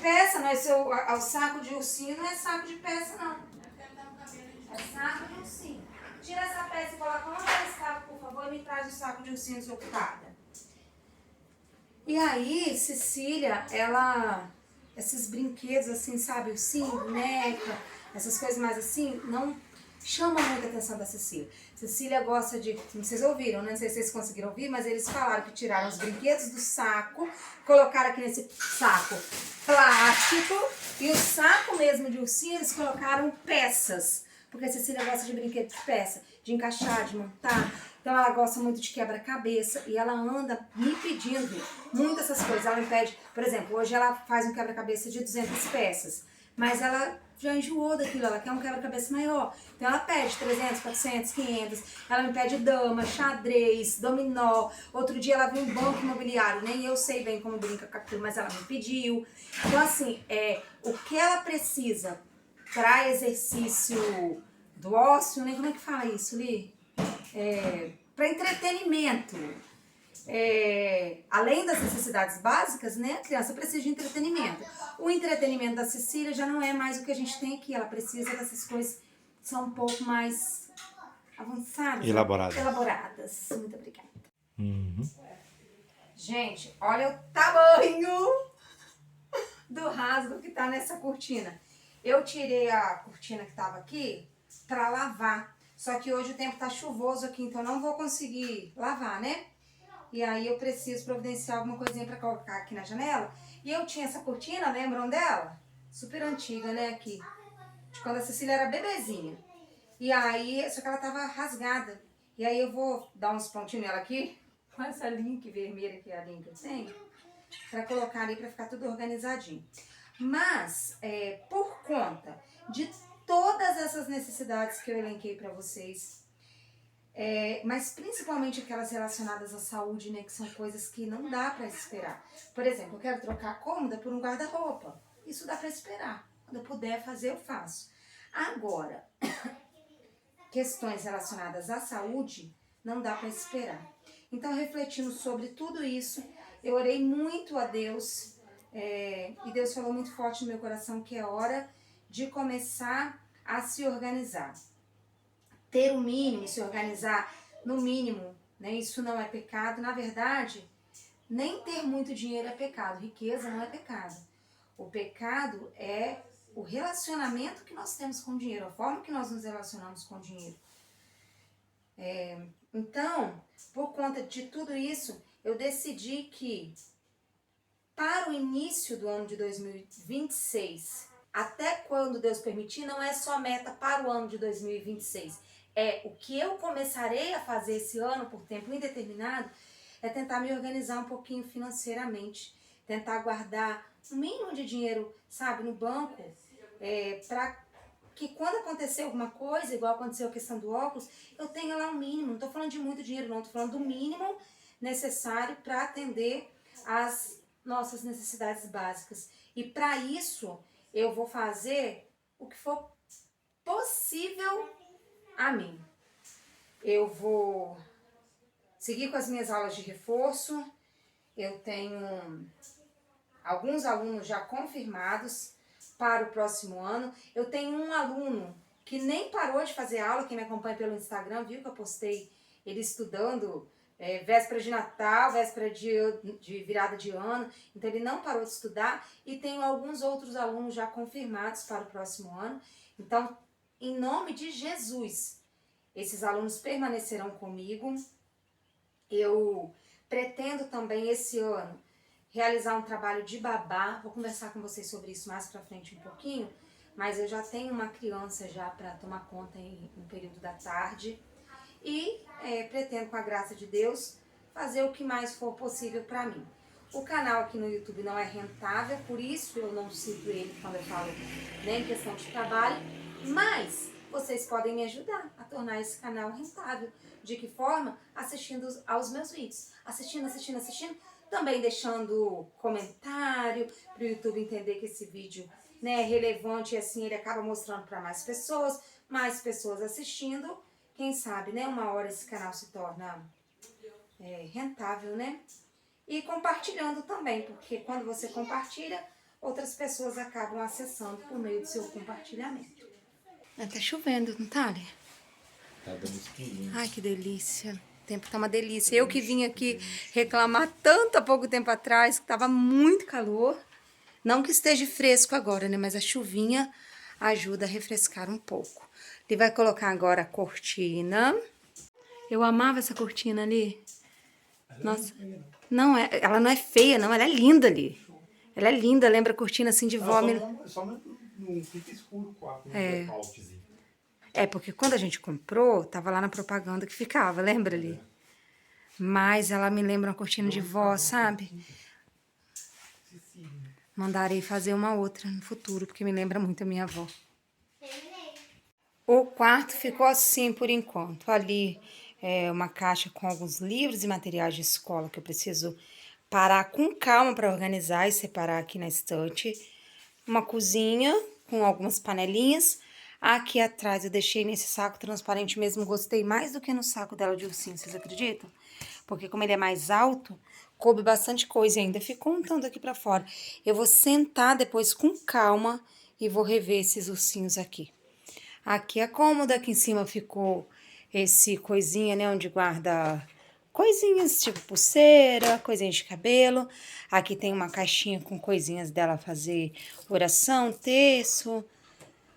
[SPEAKER 1] Peça, não é o saco de ursinho, não é saco de peça, não.
[SPEAKER 6] É porque tá no cabelo de...
[SPEAKER 1] É saco de ursinho. Tira essa peça e coloca onde ela estava, por favor, e me traz o saco de ursinho desocupada. E aí, Cecília, esses brinquedos assim, sabe, ursinho, boneca, essas coisas mais assim, não chamam muita atenção da Cecília. Cecília gosta de, vocês ouviram, né? Não sei se vocês conseguiram ouvir, mas eles falaram que tiraram os brinquedos do saco, colocaram aqui nesse saco plástico e o saco mesmo de ursinho eles colocaram peças. Porque a Cecília gosta de brinquedo de peça, de encaixar, de montar. Então ela gosta muito de quebra-cabeça e ela anda me pedindo muito essas coisas. Ela me pede, por exemplo, hoje ela faz um quebra-cabeça de 200 peças, mas ela já enjoou daquilo, ela quer um quebra-cabeça maior. Então ela pede 300, 400, 500, ela me pede dama, xadrez, dominó. Outro dia ela viu um banco imobiliário, nem eu sei bem como brinca com aquilo, mas ela me pediu. Então assim, o que ela precisa para exercício do ócio, né? Como é que fala isso, Li? Para entretenimento. Além das necessidades básicas, né? A criança precisa de entretenimento. O entretenimento da Cecília já não é mais o que a gente tem aqui. Ela precisa dessas coisas que são um pouco mais avançadas. Elaboradas. Muito obrigada.
[SPEAKER 4] Uhum.
[SPEAKER 1] Gente, olha o tamanho do rasgo que tá nessa cortina. Eu tirei a cortina que tava aqui para lavar. Só que hoje o tempo tá chuvoso aqui, então eu não vou conseguir lavar, né? E aí eu preciso providenciar alguma coisinha para colocar aqui na janela. E eu tinha essa cortina, lembram dela? Super antiga, né, aqui. De quando a Cecília era bebezinha. E aí, só que ela tava rasgada. E aí eu vou dar uns pontinhos nela aqui, com essa link vermelha que é a linha que eu tenho, para colocar ali para ficar tudo organizadinho. Mas, por conta de todas essas necessidades que eu elenquei para vocês, mas principalmente aquelas relacionadas à saúde, né, que são coisas que não dá para esperar. Por exemplo, eu quero trocar a cômoda por um guarda-roupa. Isso dá para esperar. Quando eu puder fazer, eu faço. Agora, questões relacionadas à saúde, não dá para esperar. Então, refletindo sobre tudo isso, eu orei muito a Deus, e Deus falou muito forte no meu coração que é hora de começar a se organizar. Ter o mínimo, se organizar no mínimo, né? Isso não é pecado. Na verdade, nem ter muito dinheiro é pecado. Riqueza não é pecado. O pecado é o relacionamento que nós temos com o dinheiro, a forma que nós nos relacionamos com o dinheiro. Então, por conta de tudo isso, eu decidi que para o início do ano de 2026, até quando Deus permitir, não é só meta para o ano de 2026. O que eu começarei a fazer esse ano por tempo indeterminado é tentar me organizar um pouquinho financeiramente, tentar guardar um mínimo de dinheiro, sabe, no banco, para que quando acontecer alguma coisa, igual aconteceu a questão do óculos, eu tenha lá um mínimo. Não estou falando de muito dinheiro, não, estou falando do mínimo necessário para atender às nossas necessidades básicas. E para isso, eu vou fazer o que for possível a mim. Eu vou seguir com as minhas aulas de reforço. Eu tenho alguns alunos já confirmados para o próximo ano. Eu tenho um aluno que nem parou de fazer aula, quem me acompanha pelo Instagram viu que eu postei ele estudando véspera de Natal, véspera de virada de ano, então ele não parou de estudar. E tenho alguns outros alunos já confirmados para o próximo ano. Então, em nome de Jesus, esses alunos permanecerão comigo. Eu pretendo também esse ano realizar um trabalho de babá, vou conversar com vocês sobre isso mais pra frente um pouquinho,
[SPEAKER 2] mas eu já tenho uma criança já para tomar conta no período da tarde e pretendo, com a graça de Deus, fazer o que mais for possível para mim. O canal aqui no YouTube não é rentável, por isso eu não cito ele quando eu falo nem em questão de trabalho, mas vocês podem me ajudar a tornar esse canal rentável. De que forma? Assistindo aos meus vídeos. Assistindo. Também deixando comentário para o YouTube entender que esse vídeo, né, é relevante e assim ele acaba mostrando para mais pessoas assistindo. Quem sabe, né, uma hora esse canal se torna rentável, né? E compartilhando também, porque quando você compartilha, outras pessoas acabam acessando por meio do seu compartilhamento. Tá chovendo, não tá, Lê?
[SPEAKER 4] Tá dando espinho.
[SPEAKER 2] Ai, que delícia. O tempo tá uma delícia. Eu que vim aqui reclamar tanto há pouco tempo atrás, que tava muito calor. Não que esteja fresco agora, né? Mas a chuvinha ajuda a refrescar um pouco. Ele vai colocar agora a cortina. Eu amava essa cortina ali. Nossa. Não, ela não é feia, não. Ela é linda ali. Ela é linda, lembra a cortina assim de vó.
[SPEAKER 4] Só não fica escuro o quarto,
[SPEAKER 2] É.
[SPEAKER 4] blackoutzinho.
[SPEAKER 2] Porque quando a gente comprou, tava lá na propaganda que ficava, lembra ali? Mas ela me lembra uma cortina de vó, sabe? Mandarei fazer uma outra no futuro, porque me lembra muito a minha avó. O quarto ficou assim por enquanto. Ali uma caixa com alguns livros e materiais de escola que eu preciso parar com calma para organizar e separar aqui na estante. Uma cozinha com algumas panelinhas. Aqui atrás eu deixei nesse saco transparente mesmo, gostei mais do que no saco dela de ursinho, vocês acreditam? Porque como ele é mais alto, coube bastante coisa e ainda ficou um tanto aqui pra fora. Eu vou sentar depois com calma e vou rever esses ursinhos aqui. Aqui a cômoda, aqui em cima ficou esse coisinha, né, onde guarda coisinhas tipo pulseira, coisinhas de cabelo. Aqui tem uma caixinha com coisinhas dela fazer oração, terço.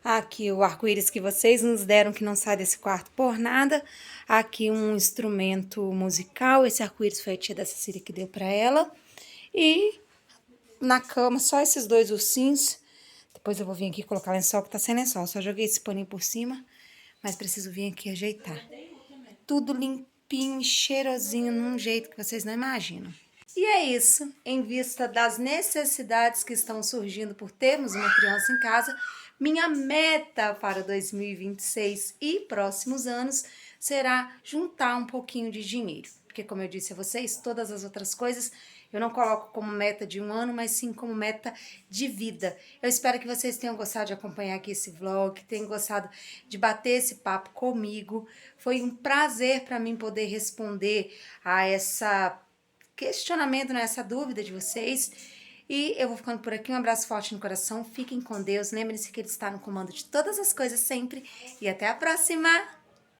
[SPEAKER 2] Aqui o arco-íris que vocês nos deram, que não sai desse quarto por nada. Aqui um instrumento musical, esse arco-íris foi a tia da Cecília que deu pra ela. E na cama só esses dois ursinhos. Depois eu vou vir aqui colocar lençol, que tá sem lençol. Só joguei esse paninho por cima, mas preciso vir aqui ajeitar. Tudo limpinho, cheirosinho, num jeito que vocês não imaginam. E é isso, em vista das necessidades que estão surgindo por termos uma criança em casa, minha meta para 2026 e próximos anos será juntar um pouquinho de dinheiro. Porque, como eu disse a vocês, todas as outras coisas eu não coloco como meta de um ano, mas sim como meta de vida. Eu espero que vocês tenham gostado de acompanhar aqui esse vlog, tenham gostado de bater esse papo comigo. Foi um prazer para mim poder responder a essa questionamento, né, essa dúvida de vocês. E eu vou ficando por aqui, um abraço forte no coração, fiquem com Deus, lembrem-se que Ele está no comando de todas as coisas sempre, e até a próxima!